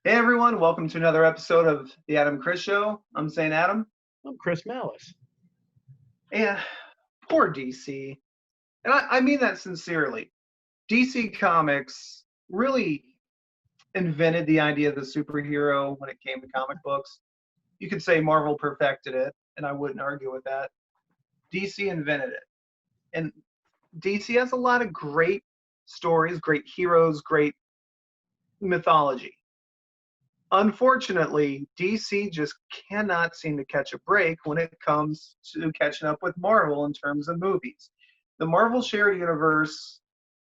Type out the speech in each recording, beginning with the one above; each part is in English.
Hey everyone, welcome to another episode of the Adam Chris Show. I'm St. Adam, I'm Chris Malice. and poor DC. And I mean that sincerely. DC Comics really invented the idea of the superhero when it came to comic books. You could say Marvel perfected it, and I wouldn't argue with that. DC invented it. And DC has a lot of great stories, great heroes, great mythology. Unfortunately, DC just cannot seem to catch a break when it comes to catching up with Marvel in terms of movies. The Marvel shared universe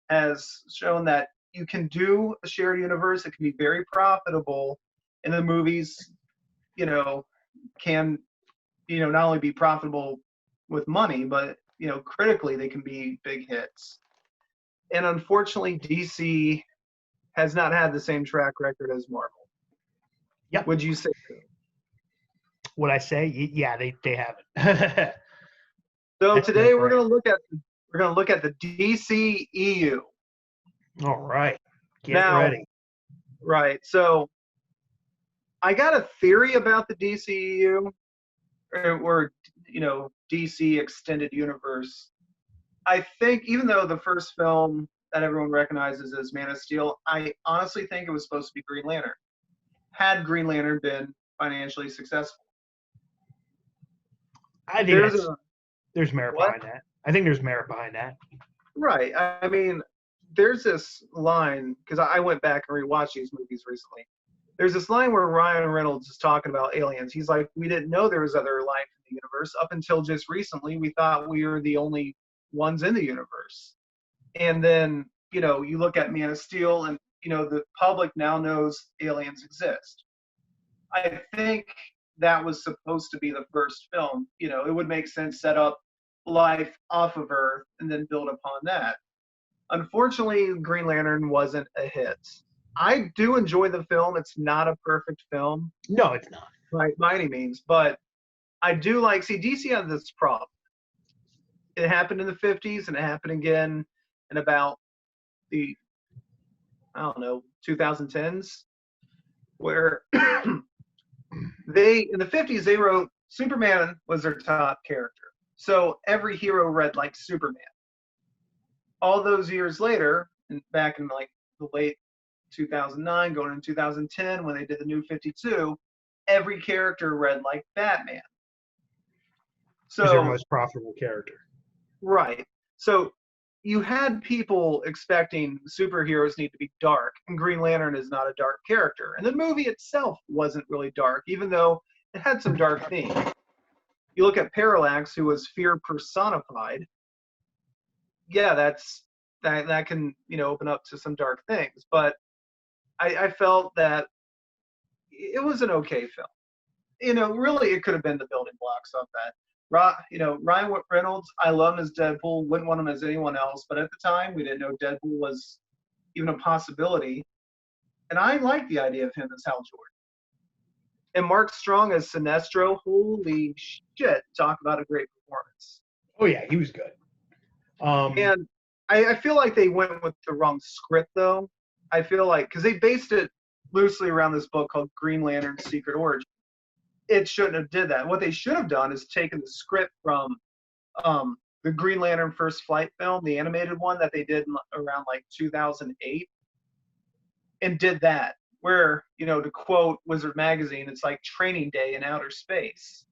has shown that you can do a shared universe. It can be very profitable, and the movies, can, not only be profitable with money, but, critically they can be big hits. And unfortunately, DC has not had the same track record as Marvel. Yep. Would you say? Would I say? Yeah, they haven't. So today we're going to look at the DCEU. All right. Get ready. Right. So I got a theory about the DCEU or DC Extended Universe. I think even though the first film that everyone recognizes as Man of Steel, I honestly think it was supposed to be Green Lantern. Had Green Lantern been financially successful? I think there's merit behind that. I think there's merit behind that. Right. I mean, there's this line, because I went back and rewatched these movies recently. There's this line where Ryan Reynolds is talking about aliens. He's like, we didn't know there was other life in the universe. Up until just recently, we thought we were the only ones in the universe. And then, you look at Man of Steel and, the public now knows aliens exist. I think that was supposed to be the first film. It would make sense, set up life off of Earth and then build upon that. Unfortunately, Green Lantern wasn't a hit. I do enjoy the film. It's not a perfect film. No, it's not. By any means. But I do DC has this problem. It happened in the 50s and it happened again in about the 2010s, where in the 50s they wrote Superman was their top character. So every hero read like Superman. All those years later, and back in like the late 2009, going into 2010, when they did the New 52, every character read like Batman. So he's their most profitable character. Right. So you had people expecting superheroes need to be dark, and Green Lantern is not a dark character. And the movie itself wasn't really dark, even though it had some dark themes. You look at Parallax, who was fear personified. Yeah, that can open up to some dark things. But I felt that it was an okay film. Really, it could have been the building blocks of that. Ryan Reynolds, I love him as Deadpool, wouldn't want him as anyone else, but at the time, we didn't know Deadpool was even a possibility. And I like the idea of him as Hal Jordan. And Mark Strong as Sinestro, holy shit, talk about a great performance. Oh, yeah, he was good. And I feel like they went with the wrong script, though. I feel like, because they based it loosely around this book called Green Lantern's Secret Origin. It shouldn't have did that. What they should have done is taken the script from the Green Lantern First Flight film, the animated one that they did around like 2008, and did that. Where, to quote Wizard Magazine, it's like Training Day in outer space.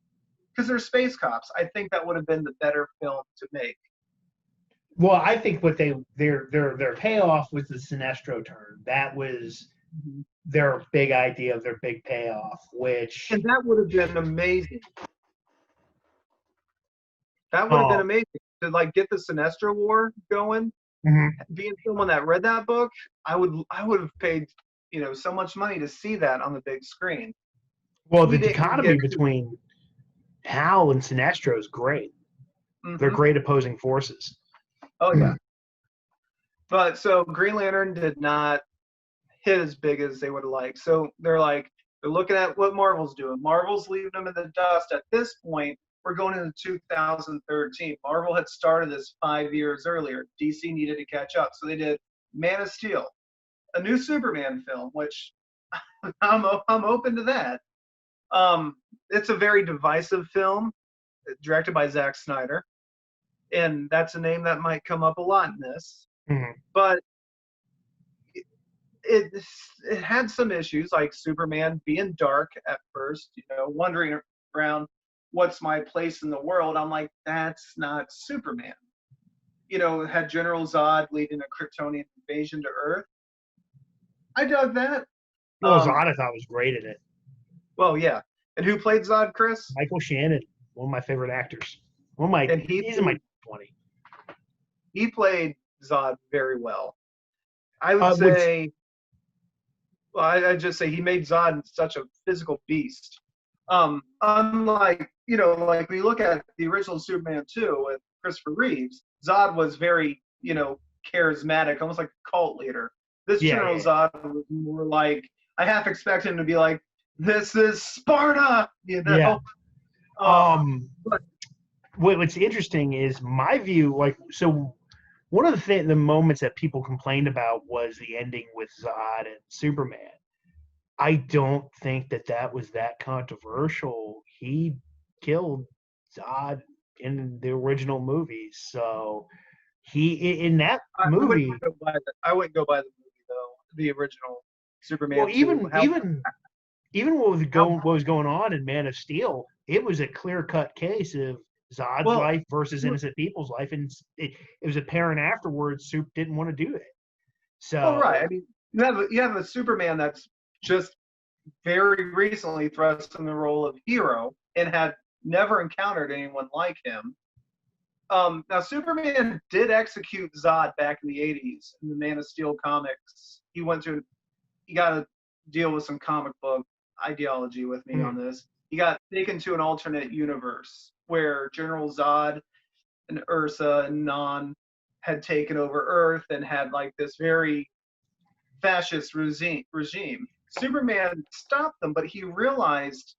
Because they're space cops. I think that would have been the better film to make. Well, I think what their payoff was the Sinestro turn. That was their big idea of their big payoff, and that would have been amazing. That would have been amazing to get the Sinestro War going. Mm-hmm. Being someone that read that book, I would have paid so much money to see that on the big screen. Well, the dichotomy between Hal and Sinestro is great. Mm-hmm. They're great opposing forces. Oh yeah. But so Green Lantern did not hit as big as they would have liked. So they're looking at what Marvel's doing. Marvel's leaving them in the dust. At this point, we're going into 2013. Marvel had started this 5 years earlier. DC needed to catch up. So they did Man of Steel, a new Superman film, which I'm open to that. It's a very divisive film, directed by Zack Snyder, and that's a name that might come up a lot in this. Mhm. But it it had some issues, like Superman being dark at first, wandering around, what's my place in the world? I'm like, that's not Superman. It had General Zod leading a Kryptonian invasion to Earth. I dug that. Well, Zod, I thought, was great in it. Well, yeah. And who played Zod, Chris? Michael Shannon, one of my favorite actors. And He's in my 20. he played Zod very well. I would Which, say, well, I'd just say he made Zod such a physical beast. Unlike, like we look at the original Superman 2 with Christopher Reeves, Zod was very, charismatic, almost like a cult leader. This General Zod was more like, I half expect him to be like, this is Sparta, Yeah. But, what's interesting is my view, like, so one of the moments that people complained about was the ending with Zod and Superman. I don't think that was that controversial. He killed Zod in the original movies, so in that movie. I wouldn't go by the movie though. The original Superman. Well, even what was going on in Man of Steel, it was a clear-cut case of Zod's life versus innocent people's life, and it was apparent afterwards Soup didn't want to do it. So, well, right. I mean, you have a Superman that's just very recently thrust in the role of hero and had never encountered anyone like him. Now, Superman did execute Zod back in the 80s in the Man of Steel comics. He got to deal with some comic book ideology with me on this. He got taken to an alternate universe where General Zod and Ursa and Non had taken over Earth and had like this very fascist regime. Superman stopped them, but he realized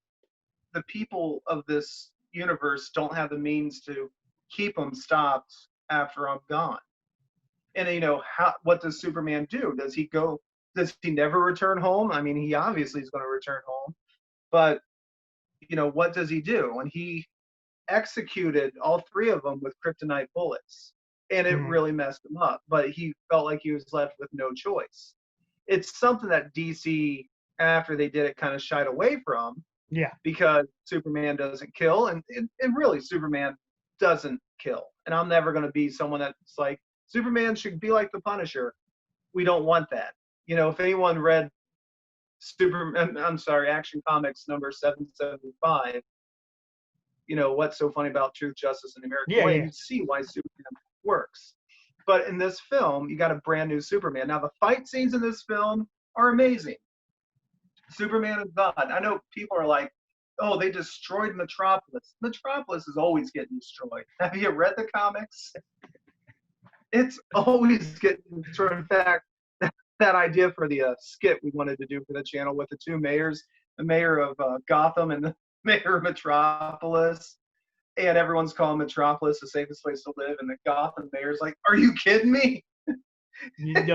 the people of this universe don't have the means to keep them stopped after I'm gone. And what does Superman do? Does he never return home? I mean, he obviously is going to return home, but what does he do? And he executed all three of them with kryptonite bullets, and it really messed him up. But he felt like he was left with no choice. It's something that DC, after they did it, kind of shied away from. Yeah. Because Superman doesn't kill, and really Superman doesn't kill. And I'm never going to be someone that's like, Superman should be like the Punisher. We don't want that. If anyone read Action Comics number 775, What's So Funny About Truth, Justice, and the American Way, you see why Superman works. But in this film, you got a brand new Superman. Now, the fight scenes in this film are amazing. Superman and Zod. I know people are like, oh, they destroyed Metropolis. Metropolis is always getting destroyed. Have you read the comics? It's always getting destroyed. In fact, that idea for the skit we wanted to do for the channel with the two mayors, the mayor of Gotham and the mayor of Metropolis, and everyone's calling Metropolis the safest place to live, and the Gotham mayor's like, are you kidding me? You could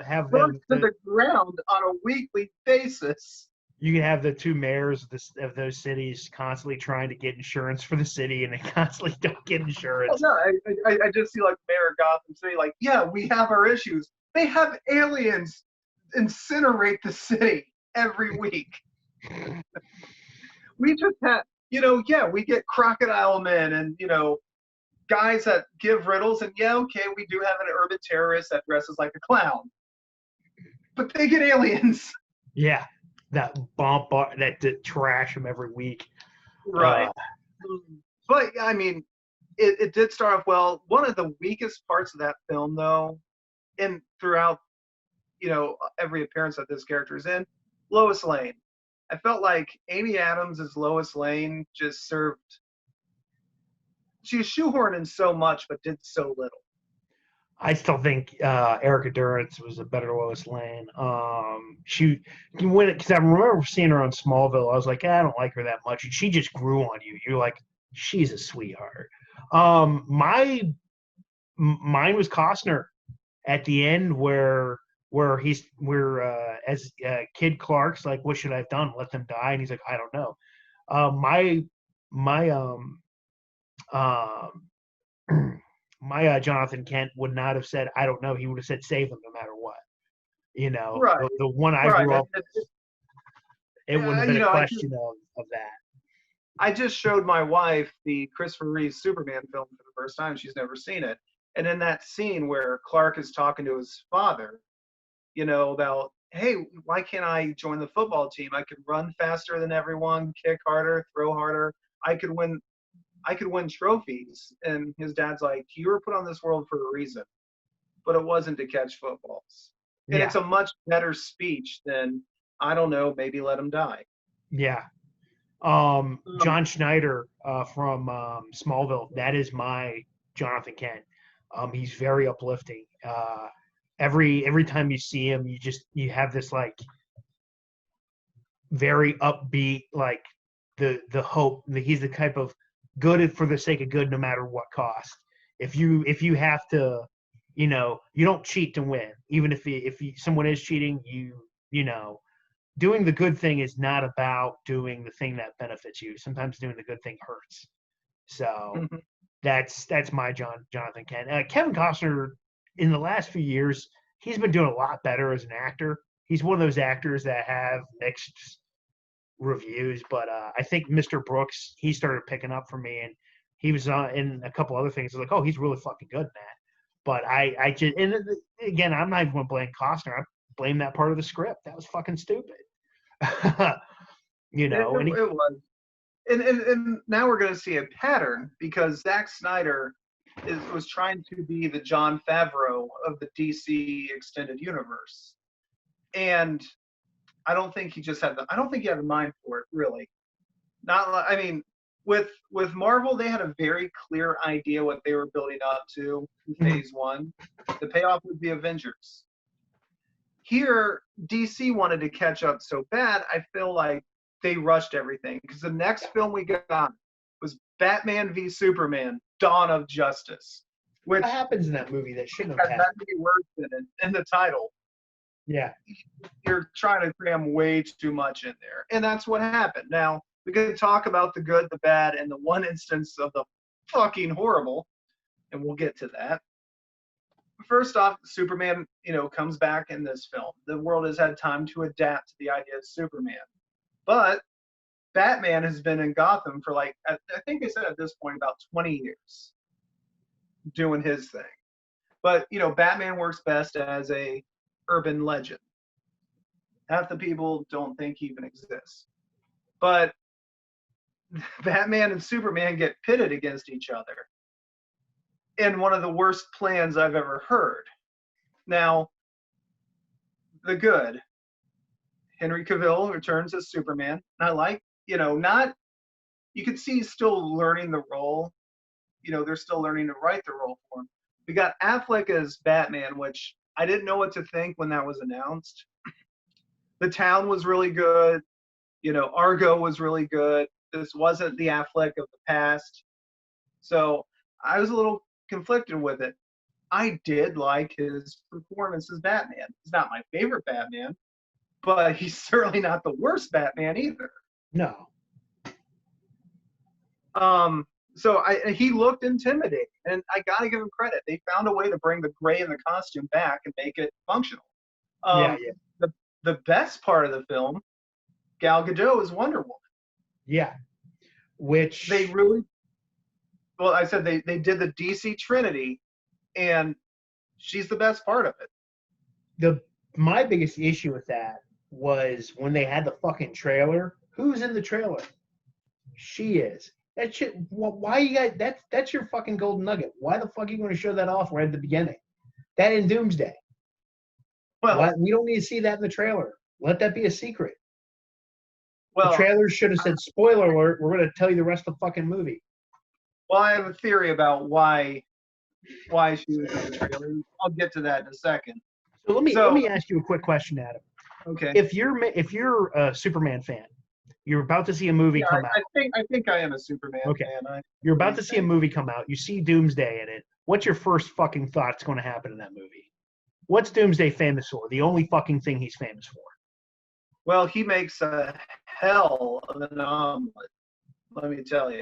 have them to the ground on a weekly basis. You can have the two mayors of those cities constantly trying to get insurance for the city, and they constantly don't get insurance. Well, no, I just see like Mayor of Gotham City, like, yeah, we have our issues. They have aliens incinerate the city every week. We just have, we get crocodile men and, guys that give riddles, and okay, we do have an urban terrorist that dresses like a clown. But they get aliens. Yeah. That trash them every week. Right. But, I mean, it did start off well. One of the weakest parts of that film, though, and throughout, every appearance that this character is in, Lois Lane. I felt like Amy Adams as Lois Lane just served. She was shoehorned in so much, but did so little. I still think Erica Durance was a better Lois Lane. Because I remember seeing her on Smallville. I was like, I don't like her that much. And she just grew on you. You're like, she's a sweetheart. Mine was Costner at the end, where as Kid Clark's like, what should I have done? Let them die? And he's like, I don't know. My um my Jonathan Kent would not have said, I don't know. He would have said, save them no matter what. You know, Right, the one I right. grew up with, it wouldn't have been You a know, question of that. I just showed my wife the Christopher Reeve Superman film for the first time. She's never seen it. And in that scene where Clark is talking to his father, you know, about, hey, why can't I join the football team? I could run faster than everyone, kick harder, throw harder. I could win trophies. And his dad's like, you were put on this world for a reason, but it wasn't to catch footballs. And Yeah, it's a much better speech than, I don't know, maybe let him die. yeah. John Schneider from Smallville. That is my Jonathan Kent. He's very uplifting. Every time you see him, you have this like very upbeat, like the hope that he's the type of good for the sake of good, no matter what cost. If you have to, you don't cheat to win. Even if someone is cheating, you know doing the good thing is not about doing the thing that benefits you. Sometimes doing the good thing hurts. So Mhm. that's my Jonathan Kent. Kevin Costner, in the last few years, he's been doing a lot better as an actor. He's one of those actors that have mixed reviews, but I think Mr. Brooks, he started picking up for me, and he was in a couple other things. I was like, oh, he's really fucking good in that. But I just, and again, I'm not even going to blame Costner. I blame that part of the script. That was fucking stupid. And It was. And now we're going to see a pattern because Zack Snyder was trying to be the Jon Favreau of the DC extended universe, and I don't think he had the mind for it really. I mean, with Marvel, they had a very clear idea what they were building up to in Phase 1. The payoff was the Avengers. Here, DC wanted to catch up so bad. I feel like they rushed everything because the next film we got was Batman v Superman: Dawn of Justice, which what happens in that movie that shouldn't has have that happened? many words in the title. Yeah, You're trying to cram way too much in there, and that's what happened. Now we can talk about the good, the bad, and the one instance of the fucking horrible, and we'll get to that. First off, Superman, comes back in this film. The world has had time to adapt to the idea of Superman. But Batman has been in Gotham for I think they said at this point about 20 years doing his thing. But, Batman works best as a urban legend. Half the people don't think he even exists. But Batman and Superman get pitted against each other in one of the worst plans I've ever heard. Now, the good. Henry Cavill returns as Superman. And I like, not, you could see he's still learning the role. They're still learning to write the role for him. We got Affleck as Batman, which I didn't know what to think when that was announced. The Town was really good. Argo was really good. This wasn't the Affleck of the past. So I was a little conflicted with it. I did like his performance as Batman. He's not my favorite Batman, but he's certainly not the worst Batman either. no. So he looked intimidating, and I gotta give him credit. They found a way to bring the gray in the costume back and make it functional. Yeah. The best part of the film, Gal Gadot is Wonder Woman. Yeah. Which They really, well, I said they did the DC Trinity, and she's the best part of it. My biggest issue with that was when they had the fucking trailer. Who's in the trailer? She is. That shit. Why you guys? That's your fucking golden nugget. Why the fuck are you going to show that off right at the beginning? That in Doomsday. Well, We don't need to see that in the trailer. Let that be a secret. well, The trailer should have said, "Spoiler alert! We're going to tell you the rest of the fucking movie." well, I have a theory about why she was in the trailer. I'll get to that in a second. So let me ask you a quick question, Adam. Okay. If you're a Superman fan, you're about to see a movie come out. I think I am a Superman fan. You're about to see a movie come out. You see Doomsday in it. What's your first fucking thoughts going to happen in that movie? What's Doomsday famous for? The only fucking thing he's famous for. Well, he makes a hell of an omelet, let me tell you.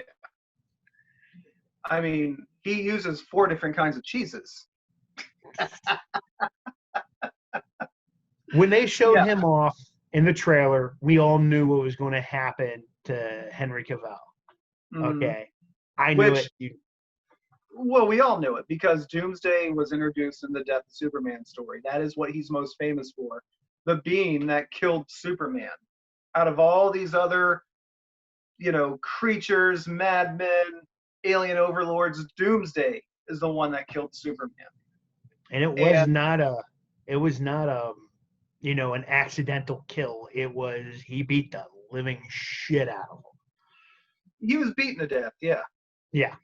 I mean, he uses 4 different kinds of cheeses. When they showed Yeah. him off in the trailer, we all knew what was going to happen to Henry Cavill. Okay. I knew Which, it. well, we all knew it because Doomsday was introduced in the Death of Superman story. That is what he's most famous for. The being that killed Superman. Out of all these other, creatures, madmen, alien overlords, Doomsday is the one that killed Superman. And it was not an accidental kill. It was, he beat the living shit out of him. He was beaten to death, yeah. Yeah.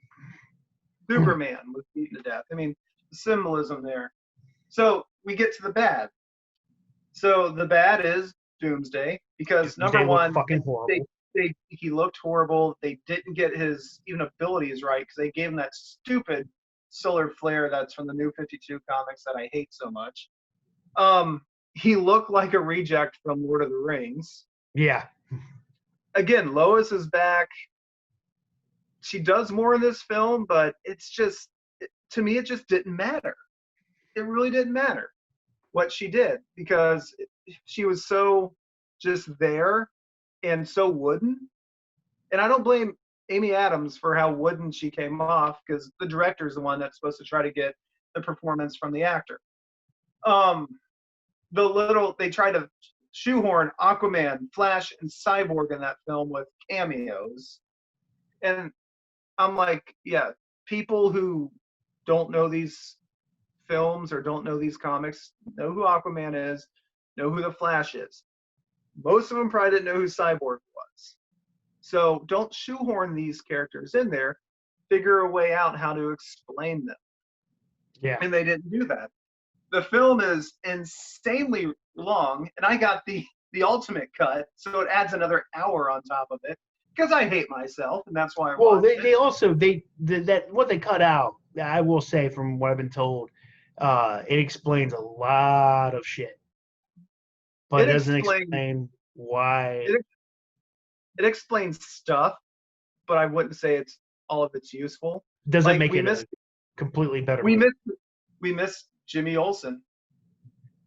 Superman was beaten to death. I mean, the symbolism there. So we get to the bad. So the bad is Doomsday because number one, fucking horrible. He looked horrible. They didn't get his even abilities right because they gave him that stupid solar flare that's from the New 52 comics that I hate so much. He looked like a reject from Lord of the Rings. Yeah. Again, Lois is back. She does more in this film, but it's just, to me, it just didn't matter. It really didn't matter what she did because she was so just there and so wooden. And I don't blame Amy Adams for how wooden she came off because the director's the one that's supposed to try to get the performance from the actor. They tried to shoehorn Aquaman, Flash, and Cyborg in that film with cameos. And I'm like, yeah, people who don't know these films or don't know these comics know who Aquaman is, know who the Flash is. Most of them probably didn't know who Cyborg was. So don't shoehorn these characters in there. Figure a way out how to explain them. Yeah. And they didn't do that. The film is insanely long, and I got the ultimate cut, so it adds another hour on top of it because I hate myself, and that's why I watched it. They also what they cut out, I will say from what I've been told, it explains a lot of shit, but it doesn't explain why. It explains stuff, but I wouldn't say it's all of it's useful. Doesn't make it a completely better movie. We missed Jimmy Olsen.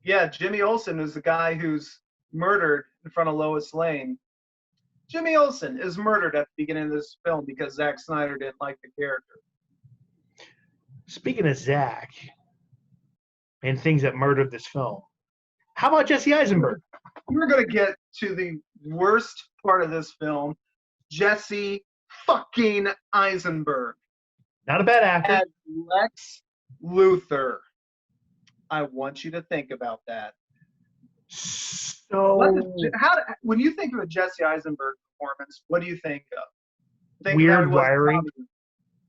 Yeah, Jimmy Olsen is the guy who's murdered in front of Lois Lane. Jimmy Olsen is murdered at the beginning of this film because Zack Snyder didn't like the character. Speaking of Zack and things that murdered this film, how about Jesse Eisenberg? We're going to get to the worst part of this film. Jesse fucking Eisenberg. Not a bad actor. As Lex Luthor. I want you to think about that. So, when you think of a Jesse Eisenberg performance, what do you think of? Weird, wiry.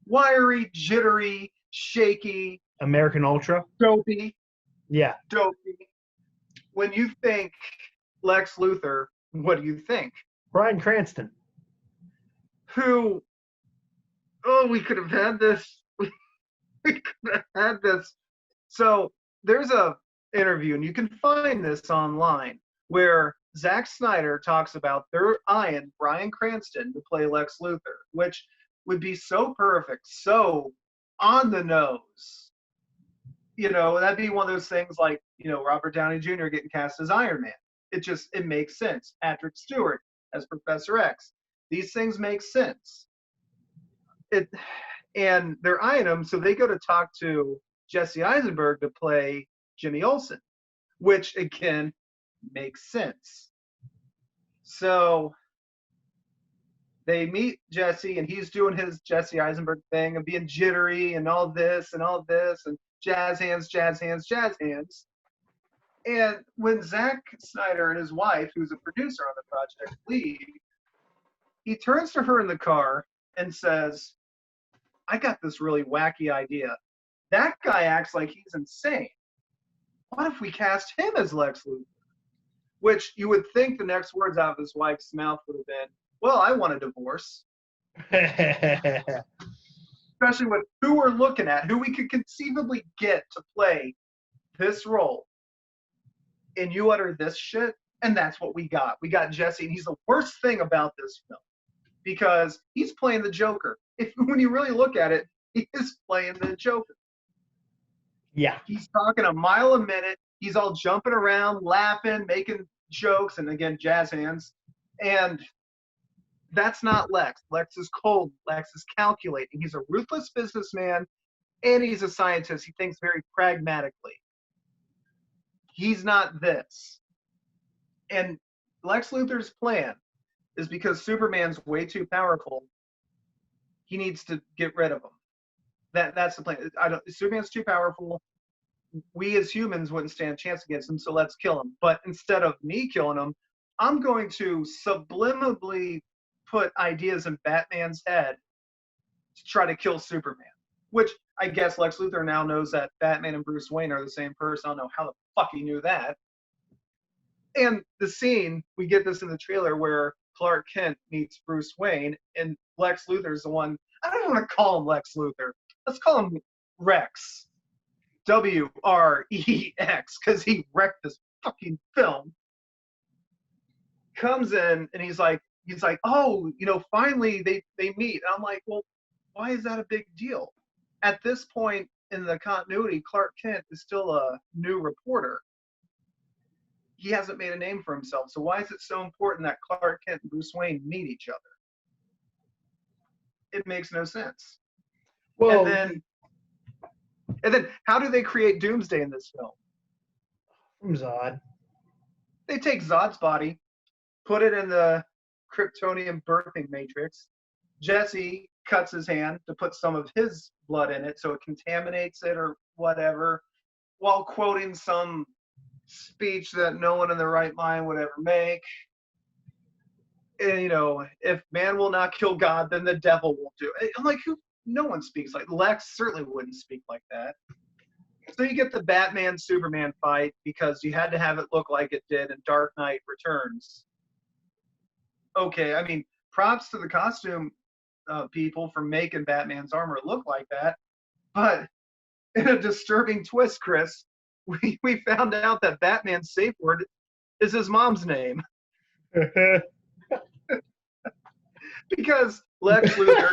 Wiry, jittery, shaky. American Ultra. Dopey. Yeah. Dopey. When you think Lex Luthor, what do you think? Bryan Cranston. Who, we could have had this. We could have had this. So there's a interview, and you can find this online, where Zack Snyder talks about they're eyeing Bryan Cranston to play Lex Luthor, which would be so perfect, so on the nose. That'd be one of those things like, Robert Downey Jr. getting cast as Iron Man. It makes sense. Patrick Stewart as Professor X. These things make sense. And they're eyeing him, so they go to talk to Jesse Eisenberg to play Jimmy Olsen, which again makes sense. So they meet Jesse, and he's doing his Jesse Eisenberg thing of being jittery and all this, and jazz hands. And when Zack Snyder and his wife, who's a producer on the project, leave, he turns to her in the car and says, I got this really wacky idea. That guy acts like he's insane. What if we cast him as Lex Luthor? Which you would think the next words out of his wife's mouth would have been, well, I want a divorce. Especially with who we're looking at, who we could conceivably get to play this role. and you utter this shit, and that's what we got. We got Jesse, and he's the worst thing about this film because he's playing the Joker. When you really look at it, he is playing the Joker. Yeah. He's talking a mile a minute. He's all jumping around, laughing, making jokes, and again, jazz hands. And that's not Lex. Lex is cold. Lex is calculating. He's a ruthless businessman, and he's a scientist. He thinks very pragmatically. He's not this. And Lex Luthor's plan is because Superman's way too powerful, he needs to get rid of him. That's the plan. Superman's too powerful. We as humans wouldn't stand a chance against him, so let's kill him. But instead of me killing him, I'm going to subliminally put ideas in Batman's head to try to kill Superman. Which I guess Lex Luthor now knows that Batman and Bruce Wayne are the same person. I don't know how the fuck he knew that. And the scene, we get this in the trailer where Clark Kent meets Bruce Wayne, and Lex Luthor's the one. I don't want to call him Lex Luthor. Let's call him Rex. W-R-E-X, because he wrecked this fucking film. Comes in and he's like, oh, finally they meet. And I'm like, well, why is that a big deal? At this point in the continuity, Clark Kent is still a new reporter. He hasn't made a name for himself. So why is it so important that Clark Kent and Bruce Wayne meet each other? It makes no sense. Well, and then how do they create Doomsday in this film? From Zod. They take Zod's body, put it in the Kryptonian birthing matrix. Jesse cuts his hand to put some of his blood in it so it contaminates it or whatever, while quoting some speech that no one in their right mind would ever make. And, if man will not kill God, then the devil will do it. I'm like, no one speaks like Lex certainly wouldn't speak like that. So you get the Batman Superman fight because you had to have it look like it did in Dark Knight Returns. Okay, I mean, props to the costume people for making Batman's armor look like that. But in a disturbing twist, Chris, we found out that Batman's safe word is his mom's name. Because Lex Luthor...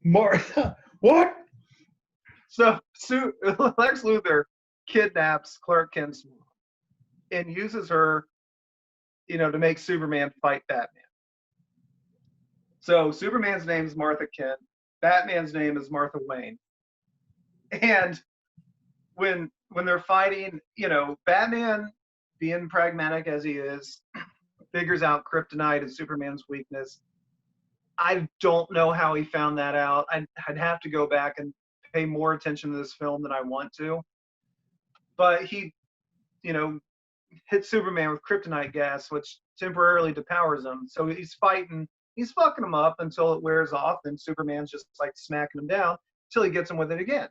Martha, what? So Lex Luthor kidnaps Clark Kent's mom and uses her, to make Superman fight Batman. So Superman's name is Martha Kent. Batman's name is Martha Wayne. And when they're fighting, Batman, being pragmatic as he is, figures out kryptonite is Superman's weakness. I don't know how he found that out. I'd have to go back and pay more attention to this film than I want to. But he, hits Superman with kryptonite gas, which temporarily depowers him. So he's fighting, he's fucking him up until it wears off, and Superman's just like smacking him down until he gets him with it again.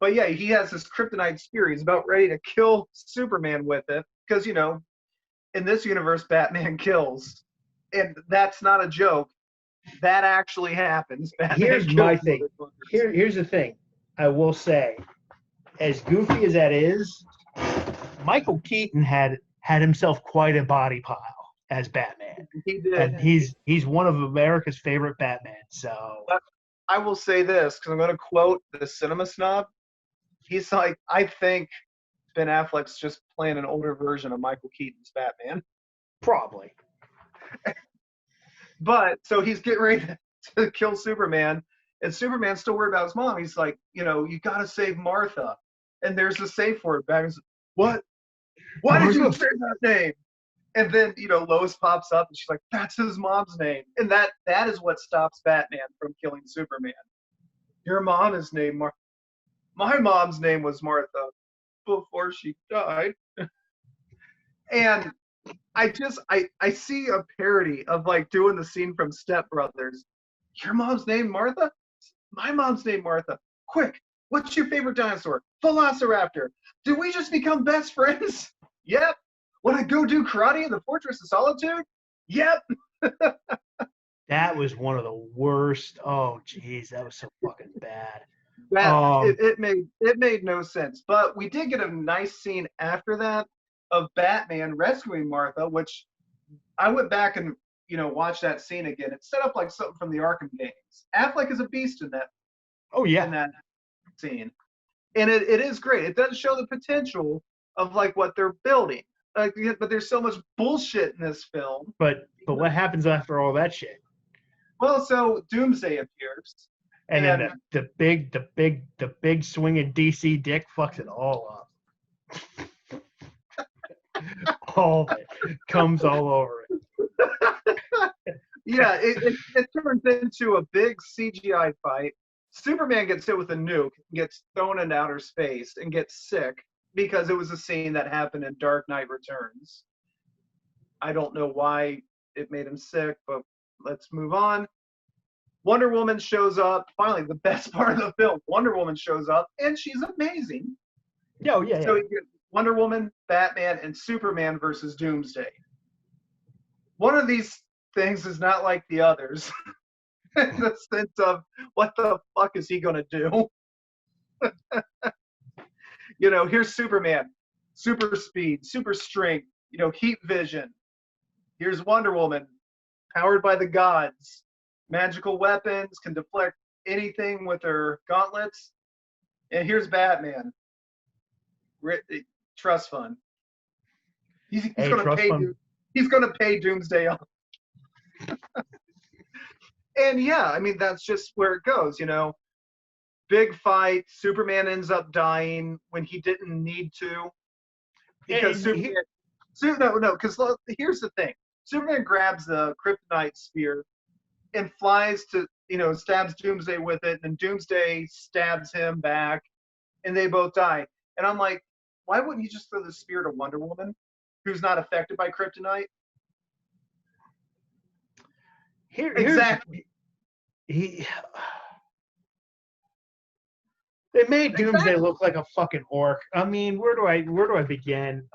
But yeah, he has this kryptonite spear. He's about ready to kill Superman with it because, in this universe, Batman kills. And that's not a joke. That actually happens. Batman Here's my thing. Here's the thing. I will say, as goofy as that is, Michael Keaton had himself quite a body pile as Batman. He did. And he's one of America's favorite Batman. So I will say this, because I'm going to quote the cinema snob. He's like, I think Ben Affleck's just playing an older version of Michael Keaton's Batman. Probably. But so he's getting ready to kill Superman, and Superman's still worried about his mom. He's like, you got to save Martha. And there's a safe word. Batman's like, what? Why did you say that name? And then, Lois pops up and she's like, that's his mom's name. And that is what stops Batman from killing Superman. Your mom is named Martha. My mom's name was Martha before she died. And I see a parody of like doing the scene from Step Brothers. Your mom's name Martha? My mom's name Martha. Quick, what's your favorite dinosaur? Velociraptor. Did we just become best friends? Yep. Want to go do karate in the Fortress of Solitude? Yep. That was one of the worst. Oh, geez, that was so fucking bad. That Um, it made no sense. But we did get a nice scene after that of Batman rescuing Martha, which I went back and watched that scene again. It's set up like something from the Arkham games. Affleck is a beast oh in yeah, that scene, and it is great. It does show the potential of like what they're building. But there's so much bullshit in this film. but what happens after all that shit? Well, so Doomsday appears, And then and the big swinging DC dick fucks it all up. All of it comes all over it. yeah, it turns into a big CGI fight. Superman gets hit with a nuke, gets thrown into outer space, and gets sick because it was a scene that happened in Dark Knight Returns. I don't know why it made him sick, but let's move on. Wonder Woman shows up. Finally, the best part of the film. Wonder Woman shows up, and she's amazing. Oh yeah, So yeah. you get Wonder Woman, Batman, and Superman versus Doomsday. One of these things is not like the others in the sense of what the fuck is he going to do? Here's Superman, super speed, super strength, heat vision. Here's Wonder Woman, powered by the gods, magical weapons, can deflect anything with her gauntlets. And here's Batman, trust fund. He's Hey, going to trust pay. fund. He's going to pay Doomsday off. And yeah, I mean that's just where it goes. Big fight. Superman ends up dying when he didn't need to because Superman. No, because here's the thing. Superman grabs the kryptonite spear and flies to, stabs Doomsday with it, and Doomsday stabs him back, and they both die. And I'm like, why wouldn't you just throw the spear to Wonder Woman, who's not affected by kryptonite? Exactly. They made Doomsday look like a fucking orc. I mean, where do I begin?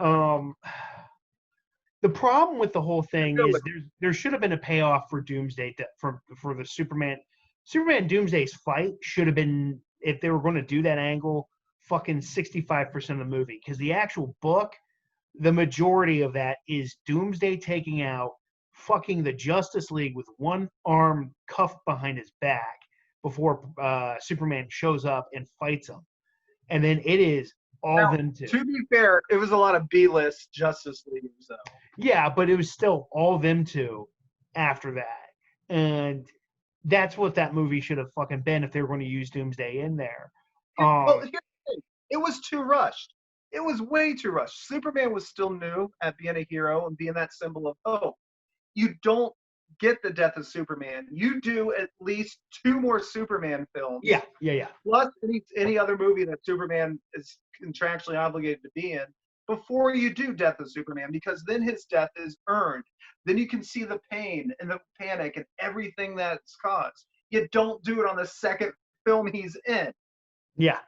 The problem with the whole thing is there should have been a payoff for Doomsday for the Superman Doomsday's fight should have been, if they were going to do that angle, fucking 65% of the movie, because the actual book, the majority of that is Doomsday taking out fucking the Justice League with one arm cuffed behind his back before Superman shows up and fights him. And then it is all them two. To be fair, it was a lot of B-list Justice Leaguers, though. Yeah, but it was still all them two after that. And that's what that movie should have fucking been if they were going to use Doomsday in there. Well, here's the thing. It was too rushed. It was way too rushed. Superman was still new at being a hero and being that symbol of hope. You don't get the death of Superman. You do at least 2 more Superman films. Yeah. Plus any other movie that Superman is contractually obligated to be in before you do Death of Superman, because then his death is earned. Then you can see the pain and the panic and everything that's caused. You don't do it on the second film he's in. Yeah,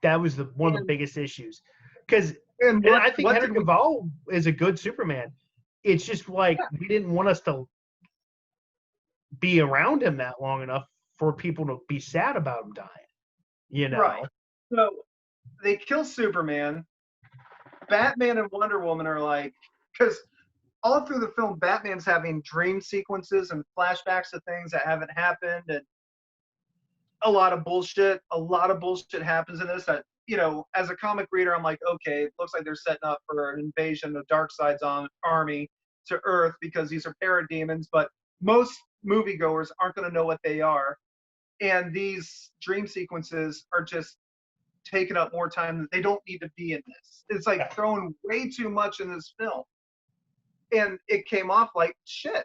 that was one of the biggest issues. Because I think Henry Cavill is a good Superman. It's just like we didn't want us to be around him that long enough for people to be sad about him dying. Right. So they kill Superman. Batman and Wonder Woman are like, because all through the film, Batman's having dream sequences and flashbacks to things that haven't happened, and a lot of bullshit happens in this that, as a comic reader, I'm like, okay, it looks like they're setting up for an invasion of Darkseid's army to Earth because these are parademons, but most moviegoers aren't going to know what they are. And these dream sequences are just taking up more time. They don't need to be in this. It's like throwing way too much in this film. And it came off like shit.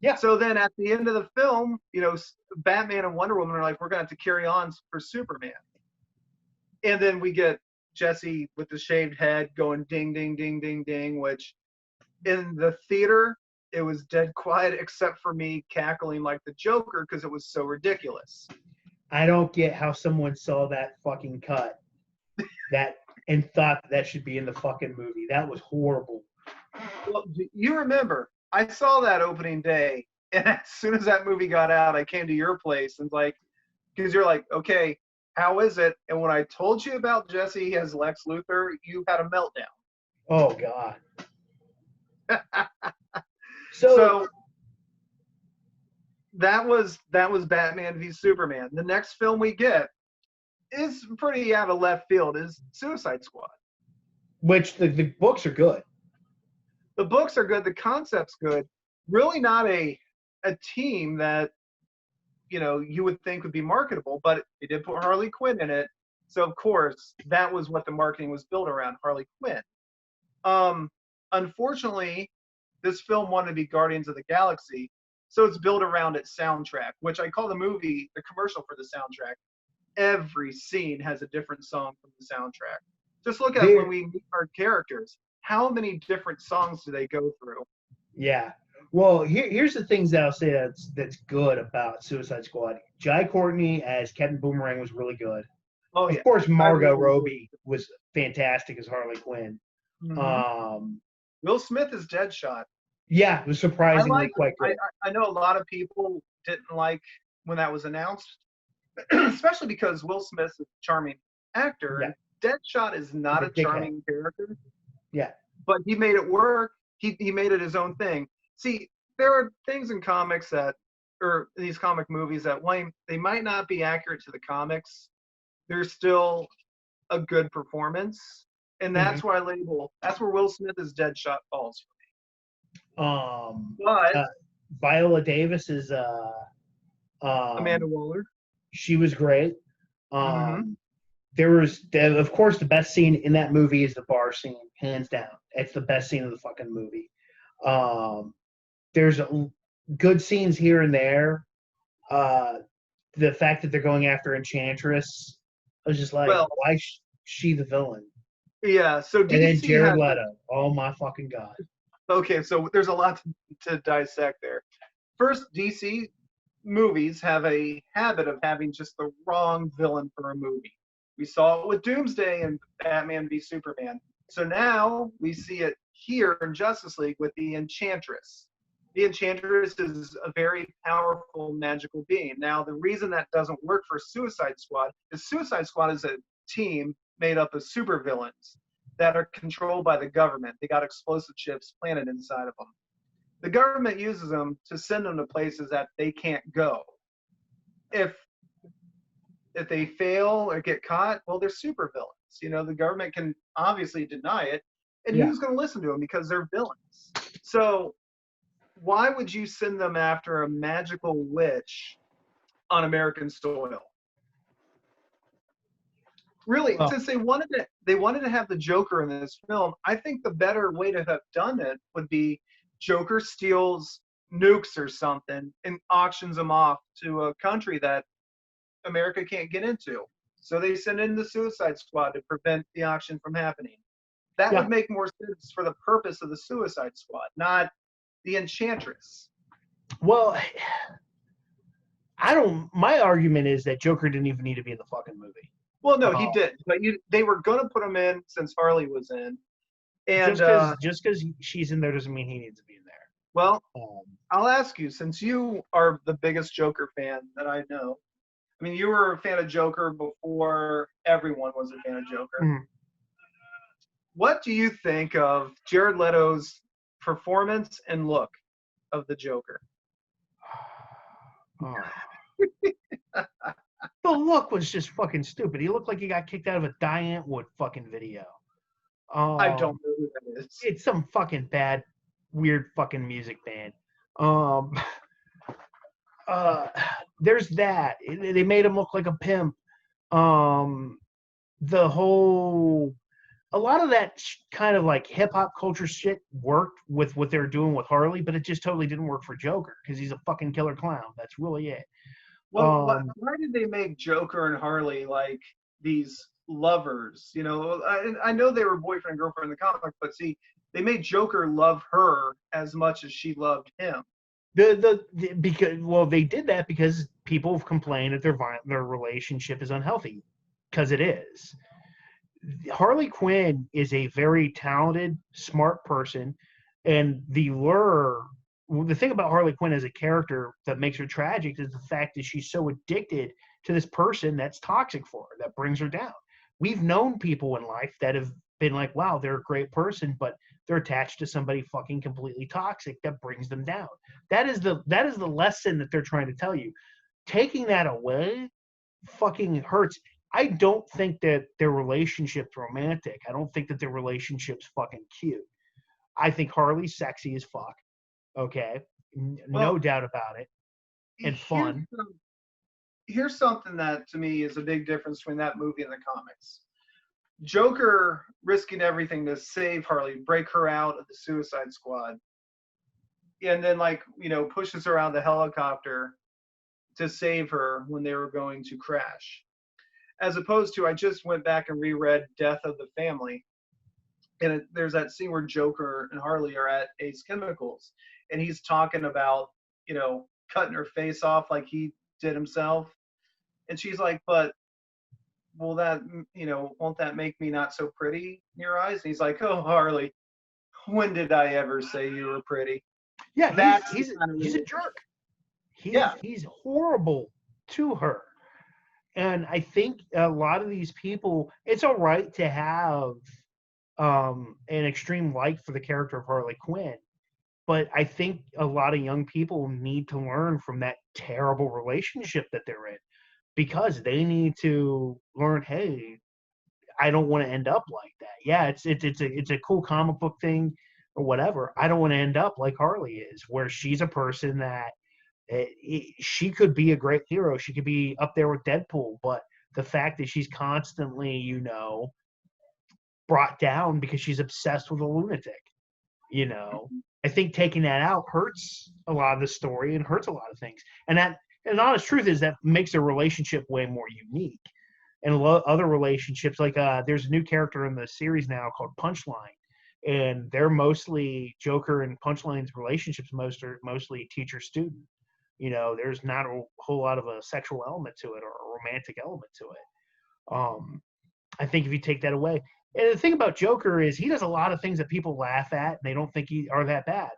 Yeah. So then at the end of the film, Batman and Wonder Woman are like, we're going to have to carry on for Superman. And then we get Jesse with the shaved head going ding, ding, ding, ding, ding, which in the theater, it was dead quiet except for me cackling like the Joker because it was so ridiculous. I don't get how someone saw that fucking cut and thought that should be in the fucking movie. That was horrible. Well, you remember, I saw that opening day, and as soon as that movie got out, I came to your place and because you're like, okay, How is it? And when I told you about Jesse as Lex Luthor, you had a meltdown. Oh God. So that was Batman v Superman. The next film we get is pretty out of left field. Is Suicide Squad. Which the books are good. The books are good. The concept's good. Really not a team that you would think would be marketable, but they did put Harley Quinn in it. So of course that was what the marketing was built around, Harley Quinn. Unfortunately, this film wanted to be Guardians of the Galaxy, so it's built around its soundtrack, which I call the commercial for the soundtrack. Every scene has a different song from the soundtrack. Just look at when we meet our characters. How many different songs do they go through? Yeah. Well, here's the things that I'll say that's good about Suicide Squad. Jai Courtney as Captain Boomerang was really good. Oh, of yeah. course, Margot Robbie was fantastic as Harley Quinn. Mm-hmm. Will Smith is Deadshot. Yeah, it was surprisingly quite good. I know a lot of people didn't like when that was announced, especially because Will Smith is a charming actor. Yeah. Deadshot is not a charming character. Yeah. But he made it work. He made it his own thing. See, there are things in comics or these comic movies that, while they might not be accurate to the comics, they're still a good performance. And that's why that's where Will Smith as Deadshot falls for me. But Viola Davis is Amanda Waller. She was great. There was, of course, the best scene in that movie is the bar scene, hands down. It's the best scene of the fucking movie. There's good scenes here and there. The fact that they're going after Enchantress, I was just like, why is she the villain? Yeah, so DC and then Jared Leto. Oh my fucking God. Okay, so there's a lot to dissect there. First, DC movies have a habit of having just the wrong villain for a movie. We saw it with Doomsday and Batman v Superman. So now we see it here in Justice League with the Enchantress. The Enchantress is a very powerful magical being. Now, the reason that doesn't work for Suicide Squad is Suicide Squad is a team made up of supervillains that are controlled by the government. They got explosive chips planted inside of them. The government uses them to send them to places that they can't go. If they fail or get caught, well, they're supervillains. The government can obviously deny it, and who's going to listen to them because they're villains? So why would you send them after a magical witch on American soil? Really, since they wanted to have the Joker in this film, I think the better way to have done it would be Joker steals nukes or something and auctions them off to a country that America can't get into. So they send in the Suicide Squad to prevent the auction from happening. That would make more sense for the purpose of the Suicide Squad, not the Enchantress. Well, my argument is that Joker didn't even need to be in the fucking movie. Well, no, he didn't. But they were going to put him in since Harley was in. And just because she's in there doesn't mean he needs to be in there. Well, I'll ask you, since you are the biggest Joker fan that I know. I mean, you were a fan of Joker before everyone was a fan of Joker. Mm-hmm. What do you think of Jared Leto's performance and look of the Joker? The look was just fucking stupid. He looked like he got kicked out of a Diane Wood fucking video. I don't know who that is. It's some fucking bad, weird fucking music band. There's that. They made him look like a pimp. A lot of that kind of like hip hop culture shit worked with what they're doing with Harley, but it just totally didn't work for Joker because he's a fucking killer clown. That's really it. Well, why did they make Joker and Harley like these lovers? I know they were boyfriend and girlfriend in the comic, but see, they made Joker love her as much as she loved him. Because they did that because people have complained that their relationship is unhealthy, because it is. Harley Quinn is a very talented, smart person, and the thing about Harley Quinn as a character that makes her tragic is the fact that she's so addicted to this person that's toxic for her, that brings her down. We've known people in life that have been like, wow, they're a great person, but they're attached to somebody fucking completely toxic that brings them down. That is the lesson that they're trying to tell you. Taking that away fucking hurts. I don't think that their relationship's romantic. I don't think that their relationship's fucking cute. I think Harley's sexy as fuck. Okay, no Well, doubt about it, and here's fun. here's something that to me is a big difference between that movie and the comics. Joker risking everything to save Harley, break her out of the Suicide Squad, and then pushes her out of the helicopter to save her when they were going to crash. As opposed to, I just went back and reread Death of the Family, and there's that scene where Joker and Harley are at Ace Chemicals, and he's talking about cutting her face off like he did himself, and she's like, but will that won't that make me not so pretty in your eyes? And he's like, oh, Harley, when did I ever say you were pretty? Yeah, That's he's a jerk. Yeah. He's horrible to her. And I think a lot of these people, it's all right to have an extreme like for the character of Harley Quinn, but I think a lot of young people need to learn from that terrible relationship that they're in, because they need to learn, hey, I don't want to end up like that. Yeah, it's a cool comic book thing or whatever. I don't want to end up like Harley is, where she's a person that she could be a great hero. She could be up there with Deadpool, but the fact that she's constantly, brought down because she's obsessed with a lunatic, I think taking that out hurts a lot of the story and hurts a lot of things. And the honest truth is that makes their relationship way more unique. And other relationships, like there's a new character in the series now called Punchline, and they're mostly Joker and Punchline's relationships are mostly teacher-student. There's not a whole lot of a sexual element to it or a romantic element to it. I think if you take that away, and the thing about Joker is he does a lot of things that people laugh at and they don't think he are that bad.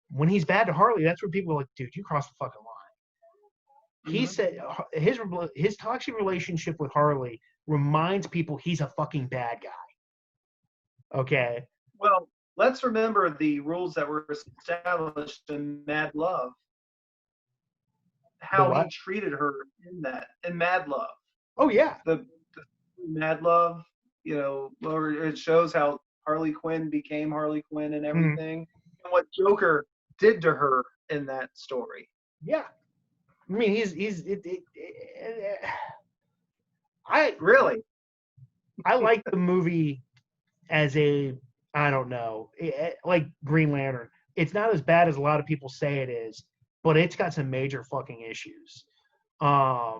When he's bad to Harley, that's where people are like, dude, you crossed the fucking line. He said his toxic relationship with Harley reminds people he's a fucking bad guy. Okay. Well, let's remember the rules that were established in Mad Love. How he treated her in Mad Love. Oh yeah. The Mad Love, where it shows how Harley Quinn became Harley Quinn and everything, and what Joker did to her in that story. Yeah. I mean, I like the movie as I don't know, like Green Lantern. It's not as bad as a lot of people say it is, but it's got some major fucking issues. Margot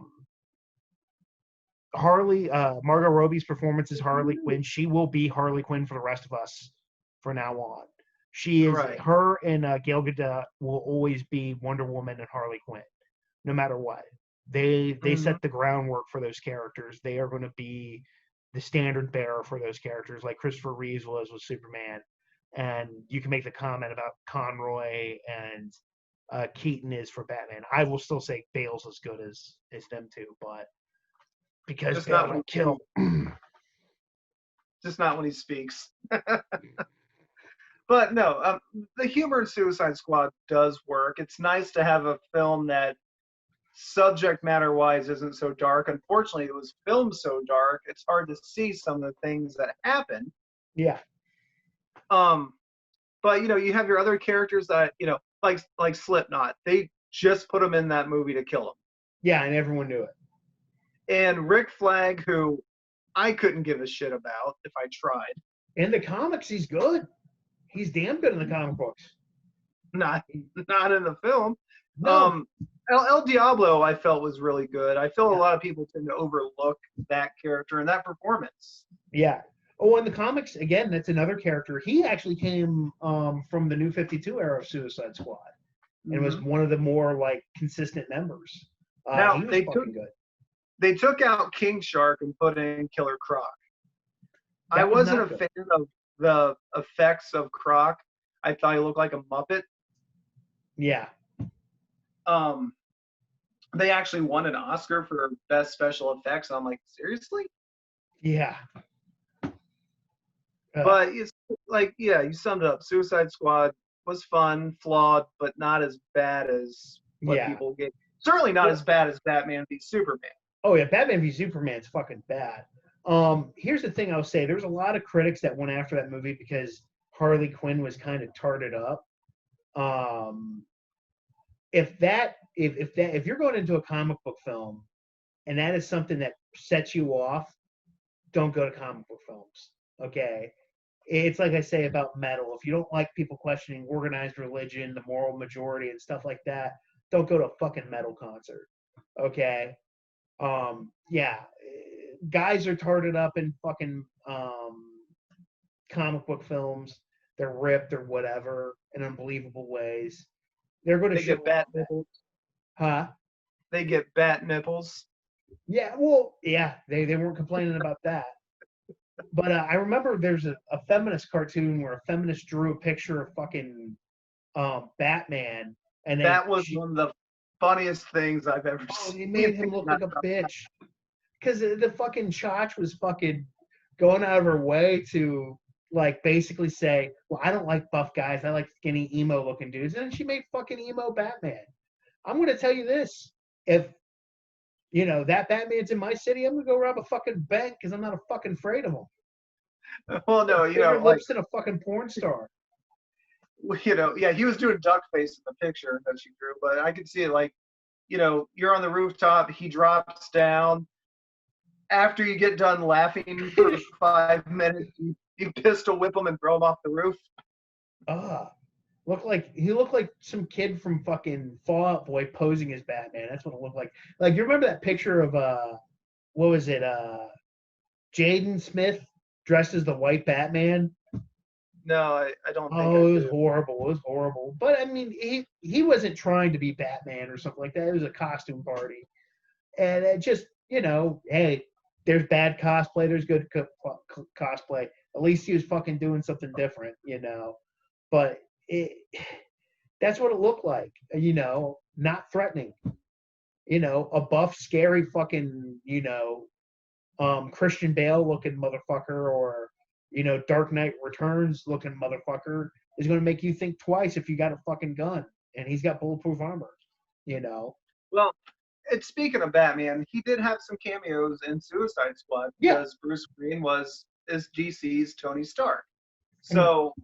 Robbie's performance as Harley Quinn. She will be Harley Quinn for the rest of us from now on. She is right. Her and Gal Gadot will always be Wonder Woman and Harley Quinn, no matter what. They set the groundwork for those characters. They are going to be the standard bearer for those characters, like Christopher Reeves was with Superman. And you can make the comment about Conroy and Keaton is for Batman. I will still say Bale's as good as them two, but because just Bale don't kill. Just not when he speaks. But no, the humor in Suicide Squad does work. It's nice to have a film that subject matter wise isn't so dark. Unfortunately, it was filmed so dark, it's hard to see some of the things that happen. Yeah. But you have your other characters that, like Slipknot. They just put him in that movie to kill him. Yeah, and everyone knew it. And Rick Flag, who I couldn't give a shit about if I tried. In the comics, he's good. He's damn good in the comic books. Not in the film. No. El Diablo, I felt, was really good. I feel a lot of people tend to overlook that character and that performance. Yeah. Oh, in the comics, again, that's another character. He actually came from the New 52 era of Suicide Squad, and was one of the more consistent members. Now he was fucking good. They took out King Shark and put in Killer Croc. I wasn't a fan of the effects of Croc. I thought he looked like a Muppet. Yeah. They actually won an Oscar for best special effects. I'm like, seriously? Yeah. But it's like, yeah, you summed it up. Suicide Squad was fun, flawed, but not as bad as what yeah. people gave. Certainly not Well, as bad as Batman v Superman. oh yeah, Batman v Superman's fucking bad. Here's the thing I'll say: there was a lot of critics that went after that movie because Harley Quinn was kind of tarted up. Um, if you're going into a comic book film and that is something that sets you off, don't go to comic book films. Okay, it's like I say about metal. If you don't like people questioning organized religion, the moral majority, and stuff like that, don't go to a fucking metal concert. Okay, yeah, guys are tarted up in fucking comic book films. They're ripped or whatever in unbelievable ways. They're going to They show get bat off that, nipples. huh? They get bat nipples. Yeah, well, yeah, they weren't complaining about that. But I remember there's a feminist cartoon where a feminist drew a picture of fucking Batman, and then That was she, one of the funniest things I've ever oh, they seen. made him look like a bitch because the fucking Chotch was fucking going out of her way to like basically say, well, I don't like buff guys, I like skinny emo looking dudes, and then she made fucking emo Batman. I'm gonna tell you this: if that Batman's in my city, I'm gonna go rob a fucking bank because I'm not fucking afraid of him. Well, no, Bigger lips than a fucking porn star. Yeah, he was doing duck face in the picture that she drew, but I could see it like, you're on the rooftop, he drops down. After you get done laughing for 5 minutes, you pistol whip him and throw him off the roof. Ah, he looked like some kid from fucking Fall Out Boy posing as Batman. That's what it looked like. Like you remember that picture of what was it? Jaden Smith dressed as the White Batman. No, I don't think I Oh, it was do. horrible. It was horrible. But I mean, he wasn't trying to be Batman or something like that. It was a costume party, and it just hey, there's bad cosplay. There's good cosplay. At least he was fucking doing something different. But that's what it looked like. Not threatening. A buff, scary fucking Christian Bale looking motherfucker or Dark Knight Returns looking motherfucker is going to make you think twice if you got a fucking gun and he's got bulletproof armor. You know. Well, speaking of Batman, he did have some cameos in Suicide Squad Yeah. because Bruce Wayne is DC's Tony Stark. Mm. So